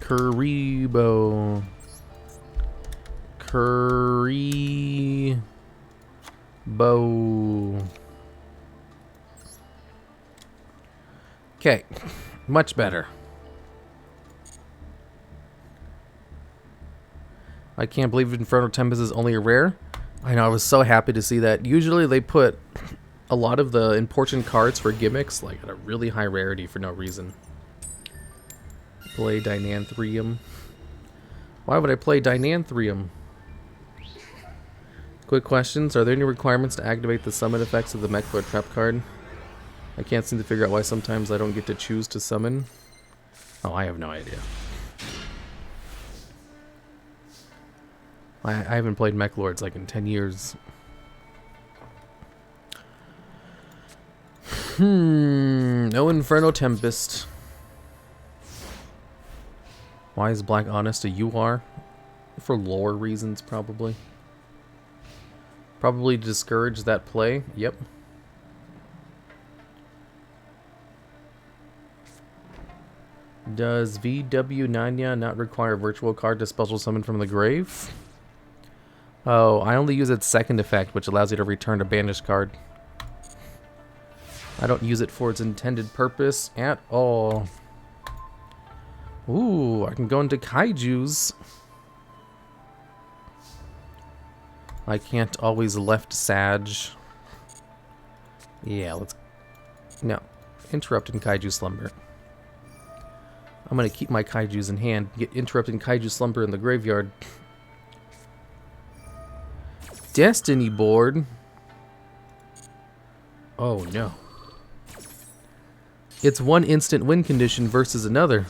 Kuribo. Kuribo. Okay, much better. I can't believe Inferno Tempest is only a rare. I know, I was so happy to see that. Usually they put a lot of the important cards for gimmicks like at a really high rarity for no reason. Play Dynanthrium. Why would I play Dynanthrium? Quick questions. Are there any requirements to activate the summon effects of the Mech Lord Trap card? I can't seem to figure out why sometimes I don't get to choose to summon. Oh, I have no idea. I haven't played Mech Lords like in 10 years. No Inferno Tempest. Why is Black Honest a UR? For lore reasons, probably. Probably to discourage that play. Yep. Does VW Nanya not require a virtual card to special summon from the grave? Oh, I only use its second effect, which allows you to return a banished card. I don't use it for its intended purpose at all. Ooh, I can go into kaijus. I can't always left Sag. Yeah, let's... No. Interrupted Kaiju Slumber. I'm gonna keep my kaijus in hand. Get Interrupted Kaiju Slumber in the graveyard. Destiny board. Oh no. It's one instant win condition versus another.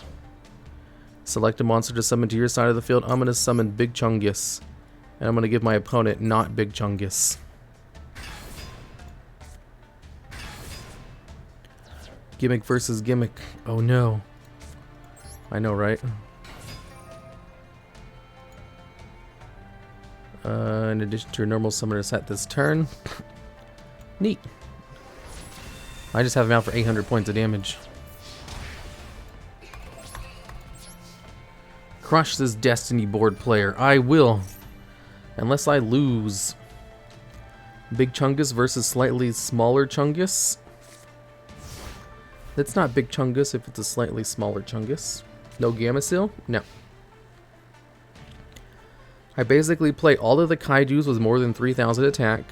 Select a monster to summon to your side of the field. I'm gonna summon Big Chungus. And I'm gonna give my opponent not Big Chungus. Gimmick versus gimmick. Oh no. I know, right? In addition to your normal summoner set this turn. Neat. I just have him out for 800 points of damage. Crush this Destiny board player. I will. Unless I lose. Big Chungus versus slightly smaller Chungus. It's not Big Chungus if it's a slightly smaller Chungus. No Gamma Seal? No. I basically play all of the kaijus with more than 3,000 attack.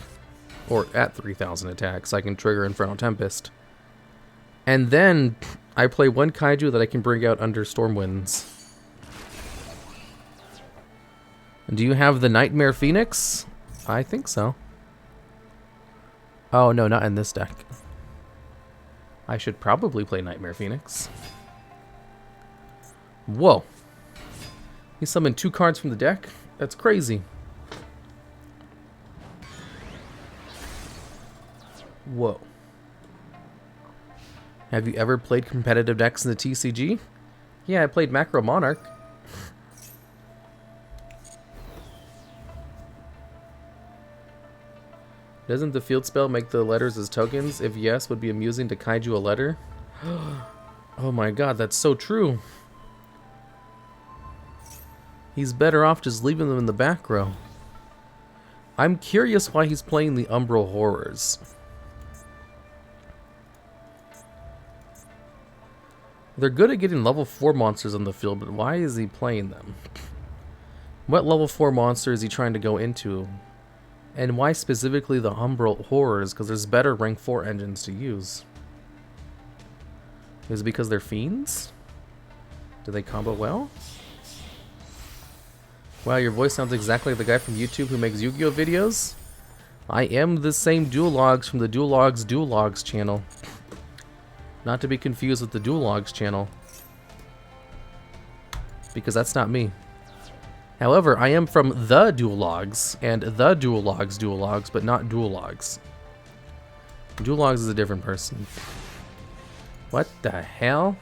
Or at 3,000 attack, so I can trigger Inferno Tempest. And then I play one kaiju that I can bring out under Stormwinds. Do you have the Nightmare Phoenix? I think so. Oh no, not in this deck. I should probably play Nightmare Phoenix. Whoa. He summoned 2 cards from the deck? That's crazy. Whoa. Have you ever played competitive decks in the TCG? Yeah, I played Macro Monarch. Doesn't the field spell make the letters as tokens? If yes, would be amusing to kaiju a letter. Oh my god, that's so true. He's better off just leaving them in the back row. I'm curious why he's playing the Umbral Horrors. They're good at getting level 4 monsters on the field, but why is he playing them? What level 4 monster is he trying to go into? And why specifically the Umbral Horrors? Because there's better rank 4 engines to use. Is it because they're fiends? Do they combo well? Wow, your voice sounds exactly like the guy from YouTube who makes Yu-Gi-Oh videos. I am the same DuelLogs from the DuelLogs channel. Not to be confused with the DuelLogs channel. Because that's not me. However, I am from the DuelLogs and the DuelLogs, but not DuelLogs. DuelLogs is a different person. What the hell?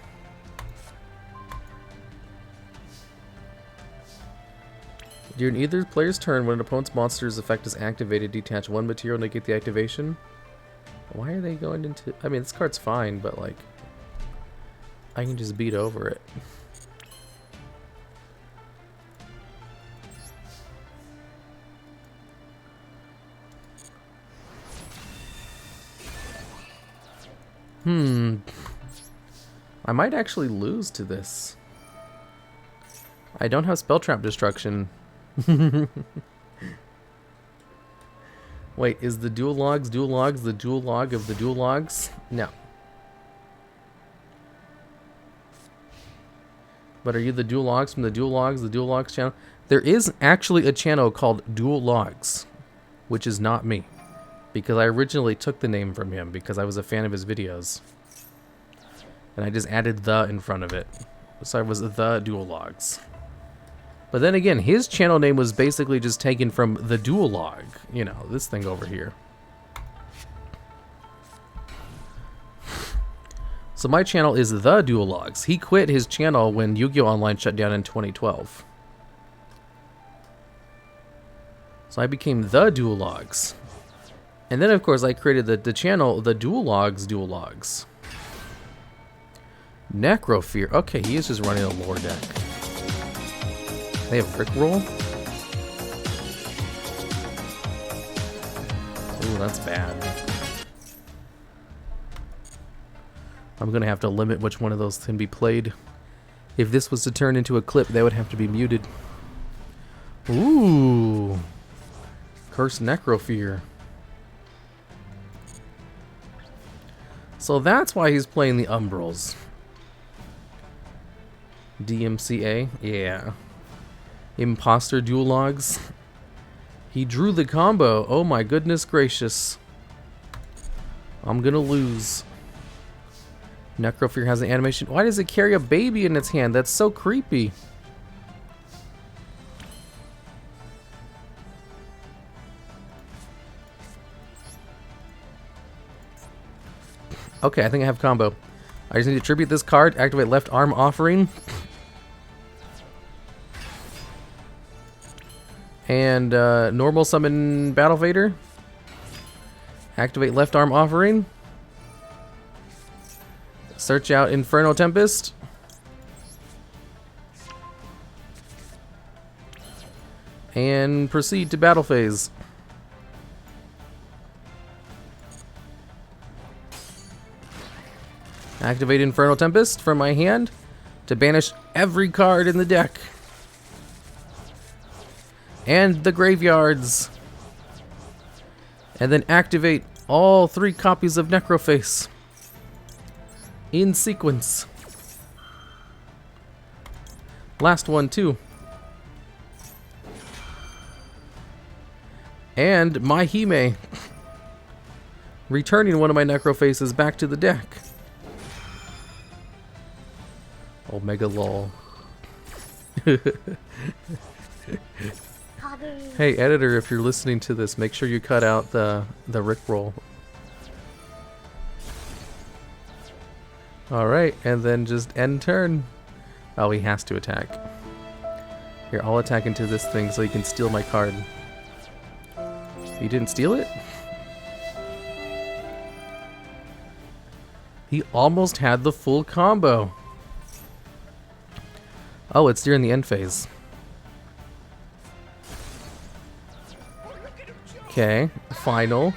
During either player's turn, when an opponent's monster's effect is activated, detach 1 material and negate the activation. Why are they going into... I mean, this card's fine, but like... I can just beat over it. I might actually lose to this. I don't have Spell Trap Destruction. Wait, is the duel logs the dual log of the duel logs? No. But are you the duel logs from the duel logs channel? There is actually a channel called Duel Logs, which is not me, because I originally took the name from him because I was a fan of his videos. And I just added the in front of it. So I was the Duel Logs. But then again, his channel name was basically just taken from the Duel Log. You know, this thing over here. So my channel is the Duel Logs. He quit his channel when Yu-Gi-Oh! Online shut down in 2012. So I became the Duel Logs. And then of course I created the channel, the Duel Logs. Necrofear. Okay, he is just running a lore deck. They have Rickroll? Ooh, that's bad. I'm gonna have to limit which one of those can be played. If this was to turn into a clip, they would have to be muted. Ooh. Cursed Necrofear. So that's why he's playing the Umbrals. DMCA? Yeah. Imposter Duel Logs. He drew the combo. Oh my goodness gracious. I'm gonna lose. Necrofear has an animation. Why does it carry a baby in its hand? That's so creepy. Okay, I think I have combo. I just need to tribute this card, activate left arm offering. And normal summon Battle Vader. Activate left arm offering. Search out Inferno Tempest. And proceed to battle phase. Activate Inferno Tempest from my hand to banish every card in the deck. And the graveyards. And then activate all 3 copies of Necroface. In sequence. Last one too. And my Hime. Returning one of my Necrofaces back to the deck. Omega lol. Hey editor, if you're listening to this, make sure you cut out the Rickroll. Alright, and then just end turn. Oh, he has to attack. Here, I'll attack into this thing so he can steal my card. He didn't steal it? He almost had the full combo. Oh, it's during the end phase. Okay, final.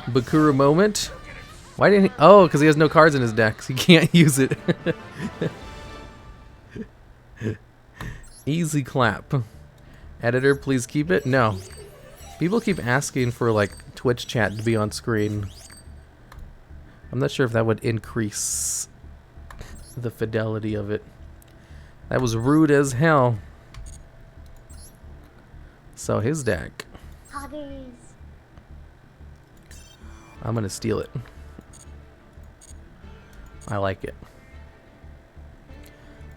Bakura moment. Why didn't he? Oh, because he has no cards in his deck, so he can't use it. Easy clap. Editor, please keep it? No. People keep asking for, like, Twitch chat to be on screen. I'm not sure if that would increase the fidelity of it. That was rude as hell. So his deck. I'm gonna steal it. I like it.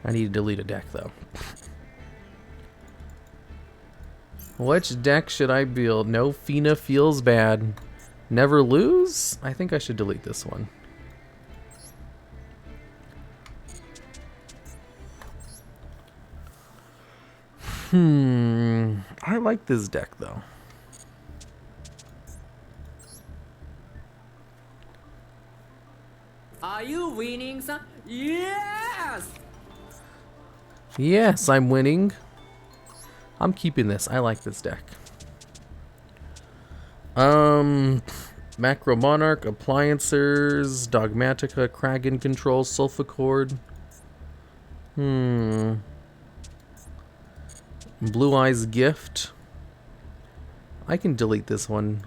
I need to delete a deck though. Which deck should I build? No Fina feels bad. Never lose? I think I should delete this one. I like this deck though. Are you winning, son? Yes! Yes, I'm winning. I'm keeping this. I like this deck. Macro Monarch, Appliancers, Dogmatica, Kraken Control, Sulfacord. Blue Eyes Gift. I can delete this one.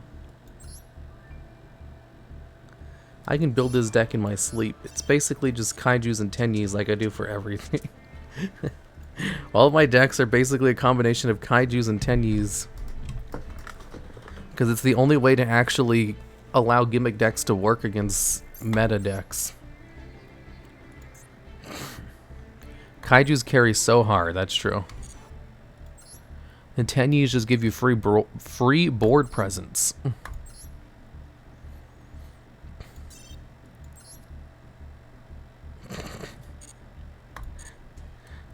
I can build this deck in my sleep. It's basically just kaijus and tenyis like I do for everything. All of my decks are basically a combination of kaijus and tenyis. Because it's the only way to actually allow gimmick decks to work against meta decks. Kaijus carry so hard, that's true. And tenyis just give you free board presence.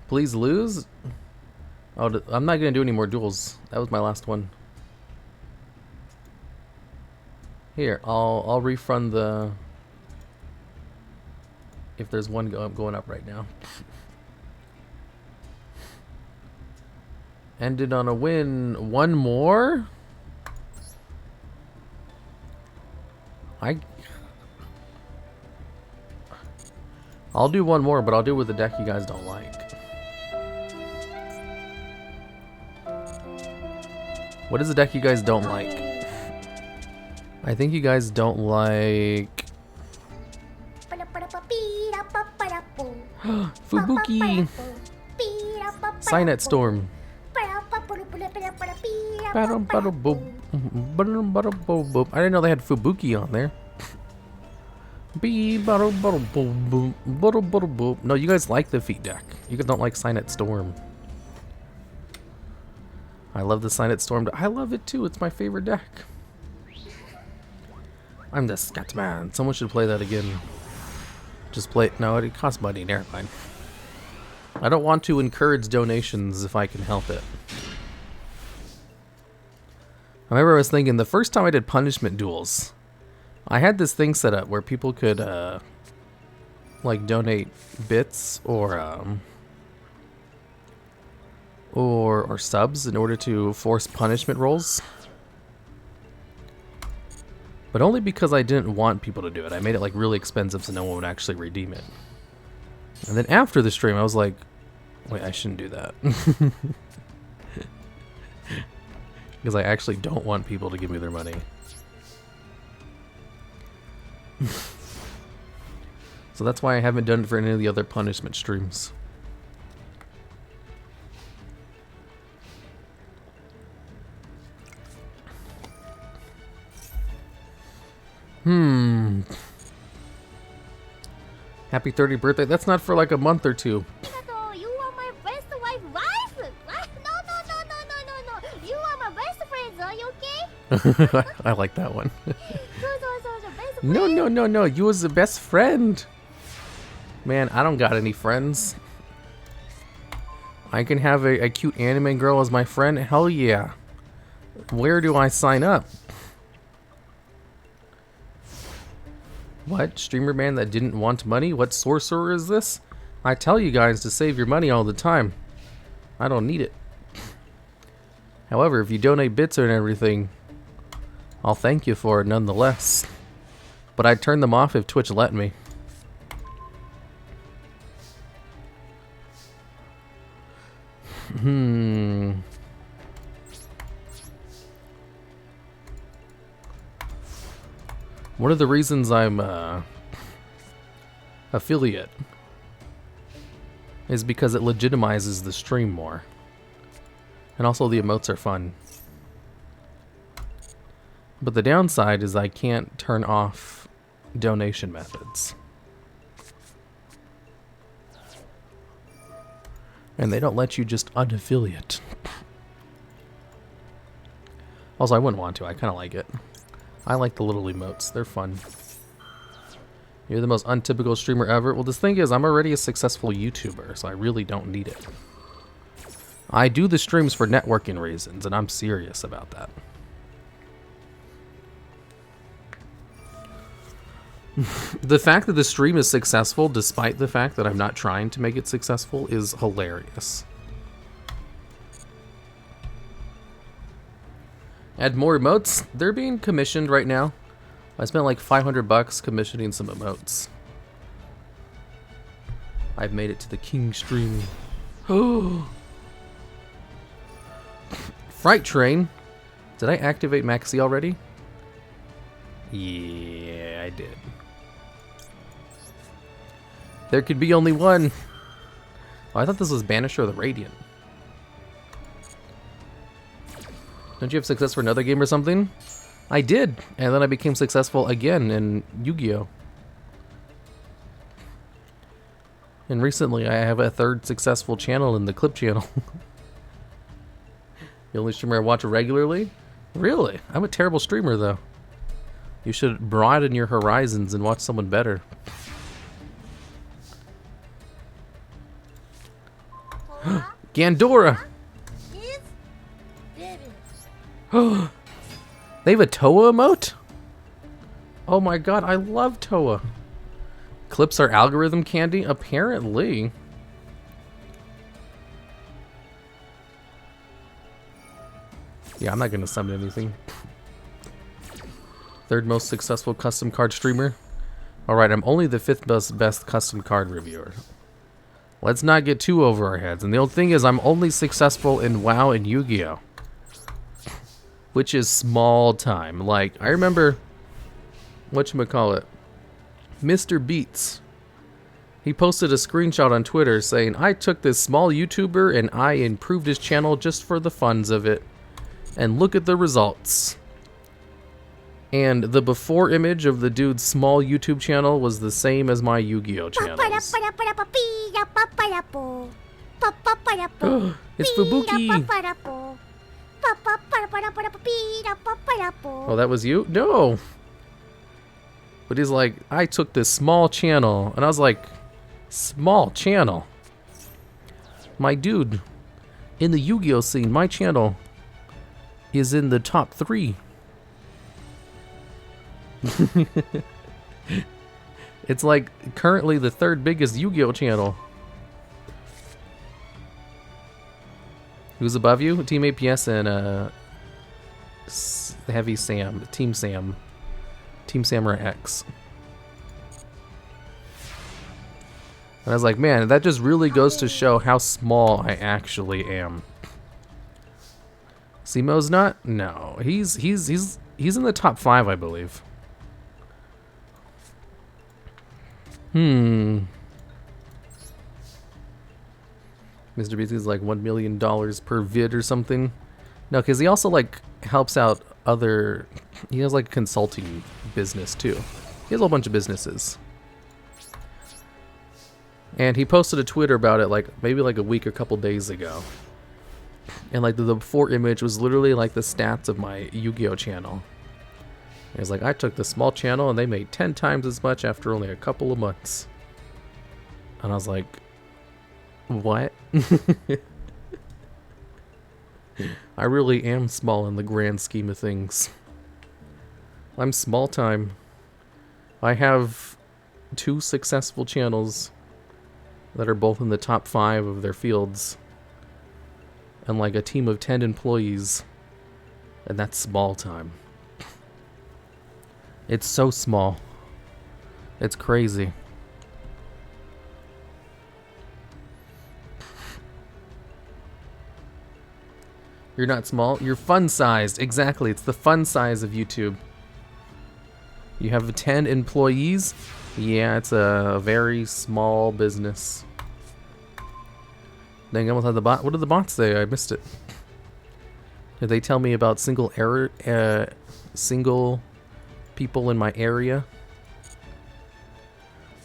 Please lose? Oh, I'm not gonna do any more duels. That was my last one. Here, I'll refund the. If there's one going up right now. Ended on a win. One more? I'll do one more, but I'll do it with a deck you guys don't like. What is the deck you guys don't like? I think you guys don't like Fubuki. Signet Storm. I didn't know they had Fubuki on there. No, you guys like the feet deck. You guys don't like Signet Storm. I love the Signet Storm. I love it too. It's my favorite deck. I'm the Scatman. Someone should play that again. Just play. No, it costs money. Never mind. I don't want to encourage donations if I can help it. I remember I was thinking the first time I did punishment duels, I had this thing set up where people could like donate bits or subs in order to force punishment rolls. But only because I didn't want people to do it. I made it like really expensive so no one would actually redeem it. And then after the stream I was like, wait, I shouldn't do that. Because I actually don't want people to give me their money. So that's why I haven't done it for any of the other punishment streams. Happy 30th birthday. That's not for like a month or two. You are my best wife. No. You are my best friend. Are you okay? I like that one. Best No. You was the best friend. Man, I don't got any friends. I can have a cute anime girl as my friend. Hell yeah. Where do I sign up? What? Streamer man that didn't want money? What sorcerer is this? I tell you guys to save your money all the time. I don't need it. However, if you donate bits and everything, I'll thank you for it nonetheless. But I'd turn them off if Twitch let me. One of the reasons I'm affiliate is because it legitimizes the stream more. And also the emotes are fun. But the downside is I can't turn off donation methods. And they don't let you just unaffiliate. Also, I wouldn't want to. I kind of like it. I like the little emotes. They're fun. You're the most untypical streamer ever. Well, this thing is, I'm already a successful YouTuber, so I really don't need it. I do the streams for networking reasons, and I'm serious about that. The fact that the stream is successful, despite the fact that I'm not trying to make it successful, is hilarious. Add more emotes. They're being commissioned right now. I spent like $500 commissioning some emotes. I've made it to the king stream. Oh. Fright Train. Did I activate Maxi already? Yeah, I did. There could be only one. Oh, I thought this was Banisher the Radiant. Don't you have success for another game or something? I did, and then I became successful again in Yugioh. And recently I have a third successful channel in the clip channel. The only streamer I watch regularly? Really? I'm a terrible streamer though. You should broaden your horizons and watch someone better. Gandora! They have a Toa emote? Oh my god, I love Toa. Clips are algorithm candy? Apparently. Yeah, I'm not gonna summon anything. Third most successful custom card streamer. Alright, I'm only the 5th best custom card reviewer. Let's not get too over our heads. And the old thing is, I'm only successful in WoW and Yu-Gi-Oh! Which is small time. Like, I remember, whatchamacallit, Mr. Beats. He posted a screenshot on Twitter saying, I took this small YouTuber and I improved his channel just for the funs of it. And look at the results. And the before image of the dude's small YouTube channel was the same as my Yu-Gi-Oh! Channels. It's Fubuki! Oh, that was you? No! But he's like, I took this small channel, and I was like, small channel? My dude, in the Yu-Gi-Oh! Scene, my channel is in the top 3. It's like currently the 3rd biggest Yu-Gi-Oh! Channel. Who's above you? Team APS and Heavy Sam. Team Sam. Team Samurai X. And I was like, man, that just really goes to show how small I actually am. Simo's not? No. He's in the top 5, I believe. Mr. Beast is like $1 million per vid or something. No, because he also like helps out other. He has like a consulting business too. He has a whole bunch of businesses. And he posted a Twitter about it like maybe like a week or couple days ago. And like the before image was literally like the stats of my Yu-Gi-Oh! Channel. And he's like, I took the small channel and they made 10 times as much after only a couple of months. And I was like, what? I really am small in the grand scheme of things. I'm small time. I have 2 successful channels that are both in the top 5 of their fields. And like a team of 10 employees. And that's small time. It's so small. It's crazy. You're not small. You're fun-sized. Exactly. It's the fun size of YouTube. You have 10 employees? Yeah, it's a very small business. Dang, I almost had the bot. What did the bots say? I missed it. Did they tell me about single people in my area?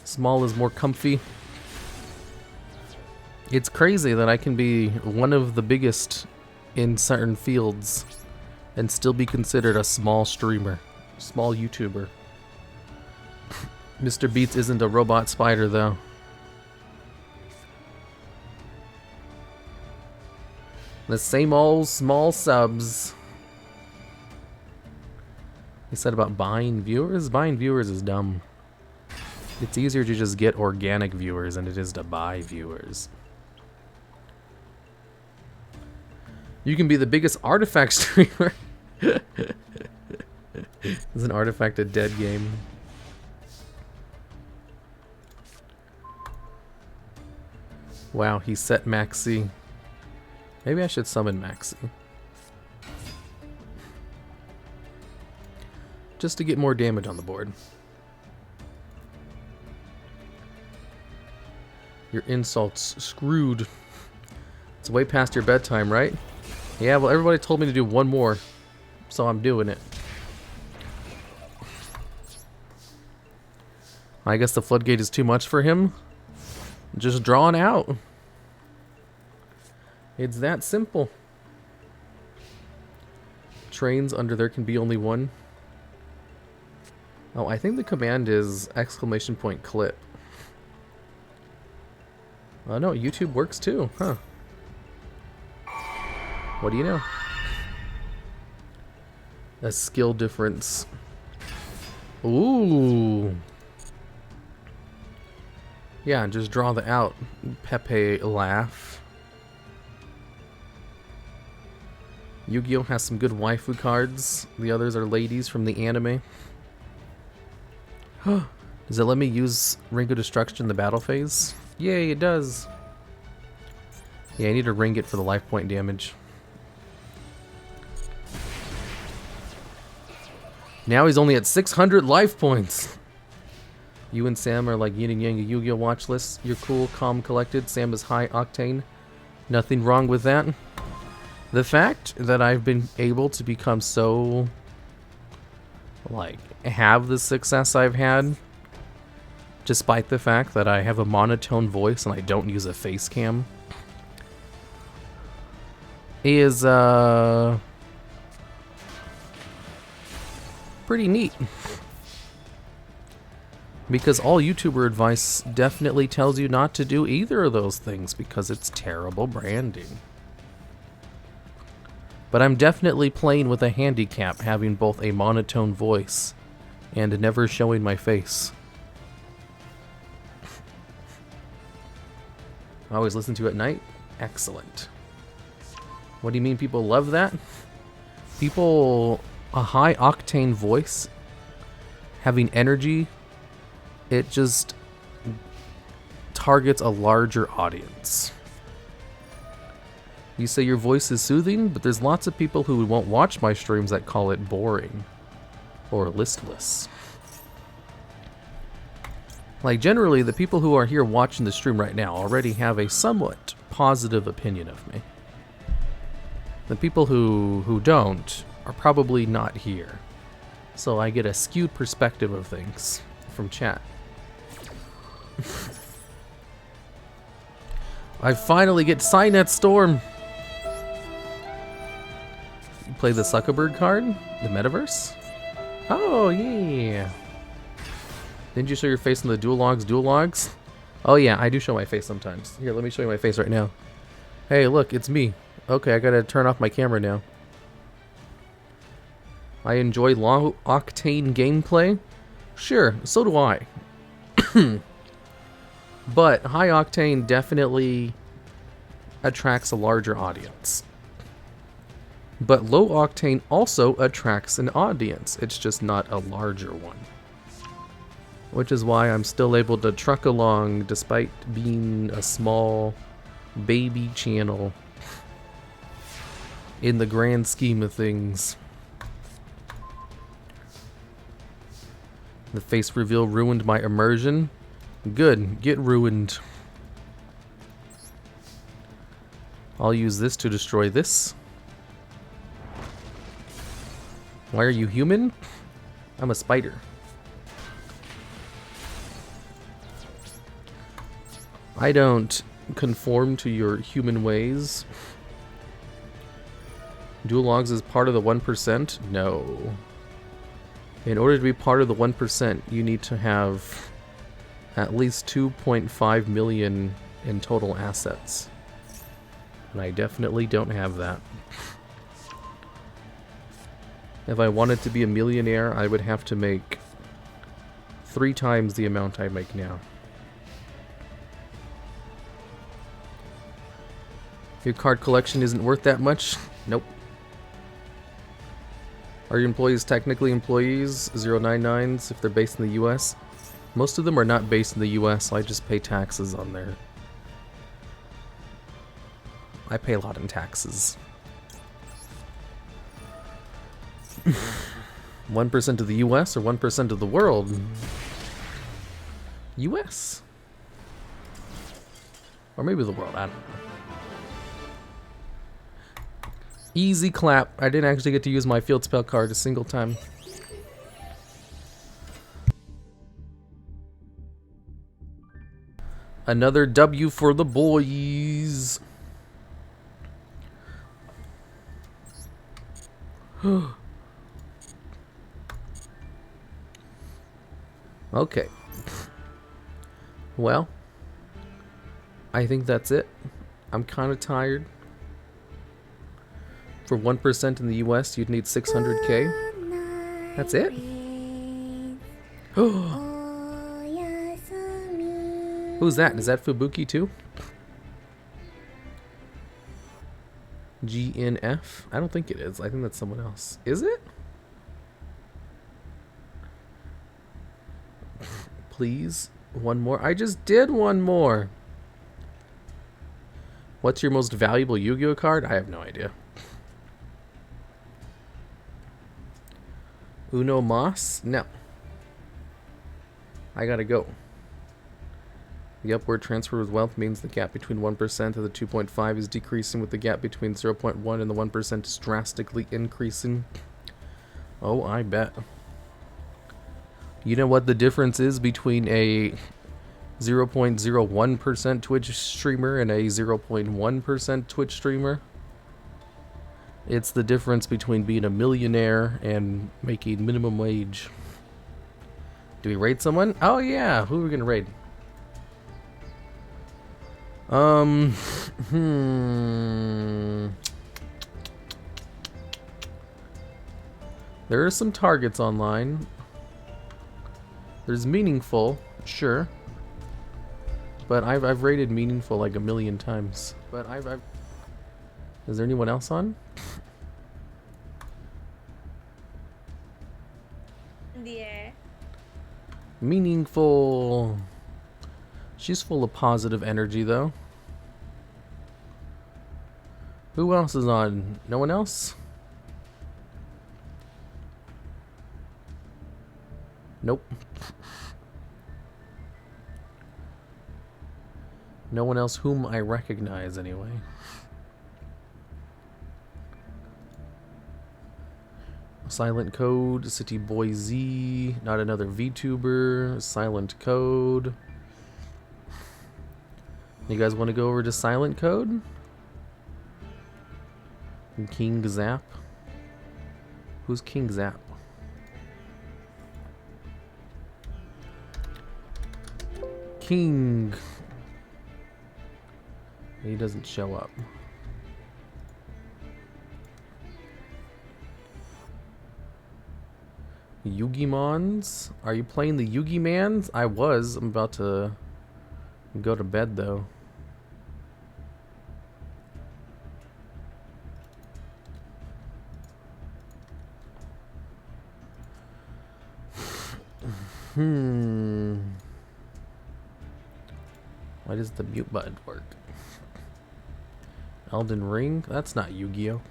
Small is more comfy. It's crazy that I can be one of the biggest in certain fields and still be considered a small streamer, small YouTuber. Mr. Beats isn't a robot spider though. The same old small subs. He said about buying viewers? Buying viewers is dumb. It's easier to just get organic viewers than it is to buy viewers. You can be the biggest artifact streamer. Is an artifact a dead game? Wow, he set Maxi. Maybe I should summon Maxi. Just to get more damage on the board. Your insults screwed. It's way past your bedtime, right? Yeah, well, everybody told me to do one more, so I'm doing it. I guess the floodgate is too much for him. Just drawn out. It's that simple. Trains under there can be only one. Oh, I think the command is !clip. Oh no, YouTube works too, huh? What do you know? A skill difference. Ooh. Yeah, just draw the out. Pepe laugh. Yugioh has some good waifu cards. The others are ladies from the anime. Does it let me use Ring of Destruction in the battle phase? Yay, it does. Yeah, I need to ring it for the life point damage. Now he's only at 600 life points. You and Sam are like yin and yang, a Yu-Gi-Oh watch list. You're cool, calm, collected. Sam is high octane. Nothing wrong with that. The fact that I've been able to become so, like, have the success I've had, despite the fact that I have a monotone voice and I don't use a face cam, is, pretty neat. Because all YouTuber advice definitely tells you not to do either of those things because it's terrible branding. But I'm definitely playing with a handicap having both a monotone voice and never showing my face. I always listen to it at night? Excellent. What do you mean people love that? People, a high octane voice, having energy, it just targets a larger audience. You say your voice is soothing, but there's lots of people who won't watch my streams that call it boring or listless. Like, generally, the people who are here watching the stream right now already have a somewhat positive opinion of me. The people who don't are probably not here. So I get a skewed perspective of things from chat. I finally get Cynet Storm! You play the Zuckerberg card? The Metaverse? Oh, yeah. Didn't you show your face in the DuelLogs? Oh yeah, I do show my face sometimes. Here, let me show you my face right now. Hey, look, it's me. Okay, I gotta turn off my camera now. I enjoy low octane gameplay? Sure, so do I. But high octane definitely attracts a larger audience. But low octane also attracts an audience. It's just not a larger one. Which is why I'm still able to truck along despite being a small baby channel in the grand scheme of things. The face reveal ruined my immersion. Good, get ruined. I'll use this to destroy this. Why are you human? I'm a spider. I don't conform to your human ways. DuelLogs is part of the 1%? No. In order to be part of the 1%, you need to have at least 2.5 million in total assets. And I definitely don't have that. If I wanted to be a millionaire, I would have to make 3 times the amount I make now. Your card collection isn't worth that much? Nope. Are your employees technically employees? 099s if they're based in the US? Most of them are not based in the US, so I just pay taxes on there. I pay a lot in taxes. 1% of the US or 1% of the world? US? Or maybe the world, I don't know. Easy clap. I didn't actually get to use my field spell card a single time. Another W for the boys. Okay. Well, I think that's it. I'm kind of tired. For 1% in the US, you'd need 600k. That's it? Who's that? Is that Fubuki too? GNF? I don't think it is. I think that's someone else. Is it? Please. One more. I just did one more. What's your most valuable Yu-Gi-Oh card? I have no idea. Uno Mas? No. I gotta go. The upward transfer of wealth means the gap between 1% and the 2.5 is decreasing, with the gap between 0.1 and the 1% is drastically increasing. Oh, I bet. You know what the difference is between a 0.01% Twitch streamer and a 0.1% Twitch streamer? It's the difference between being a millionaire and making minimum wage. Do we raid someone? Oh yeah, who are we gonna raid? There are some targets online. There's Meaningful, sure. But I've rated Meaningful like a million times. But I've Is there anyone else on? Yeah. Meaningful. She's full of positive energy though. Who else is on? No one else? Nope. No one else whom I recognize anyway. Silent Code, City Boy Z, not another VTuber, Silent Code. You guys want to go over to Silent Code? And King Zap? Who's King Zap? King. He doesn't show up. Yugimons? Are you playing the Yugimans? I was. I'm about to go to bed though. Why does the mute button work? Elden Ring? That's not Yu-Gi-Oh!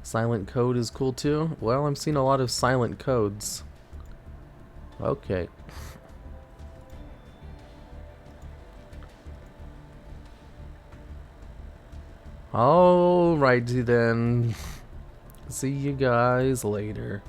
Silent Code is cool too? Well, I'm seeing a lot of silent codes. Okay. Alrighty then. See you guys later.